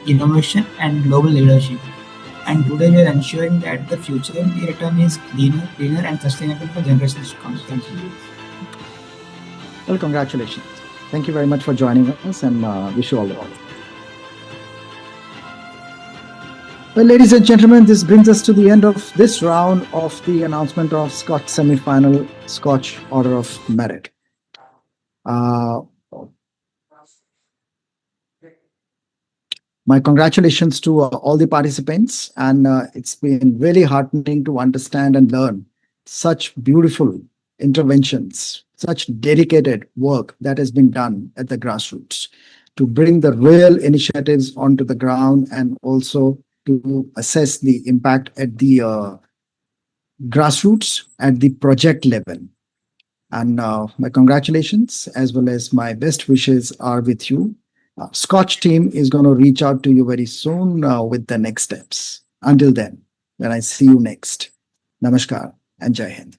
innovation, and global leadership. And today we are ensuring that the future we return is cleaner, and sustainable for generations to come. Thank you. Well, congratulations. Thank you very much for joining us, and wish you all the best. Well, ladies and gentlemen, this brings us to the end of this round of the announcement of SKOCH semi-final SKOCH Order of Merit. My congratulations to all the participants, and it's been really heartening to understand and learn such beautiful interventions, such dedicated work that has been done at the grassroots to bring the real initiatives onto the ground, and also to assess the impact at the grassroots at the project level. And my congratulations as well as my best wishes are with you. SKOCH team is going to reach out to you very soon with the next steps. Until then, when I see you next, Namaskar and Jai Hind.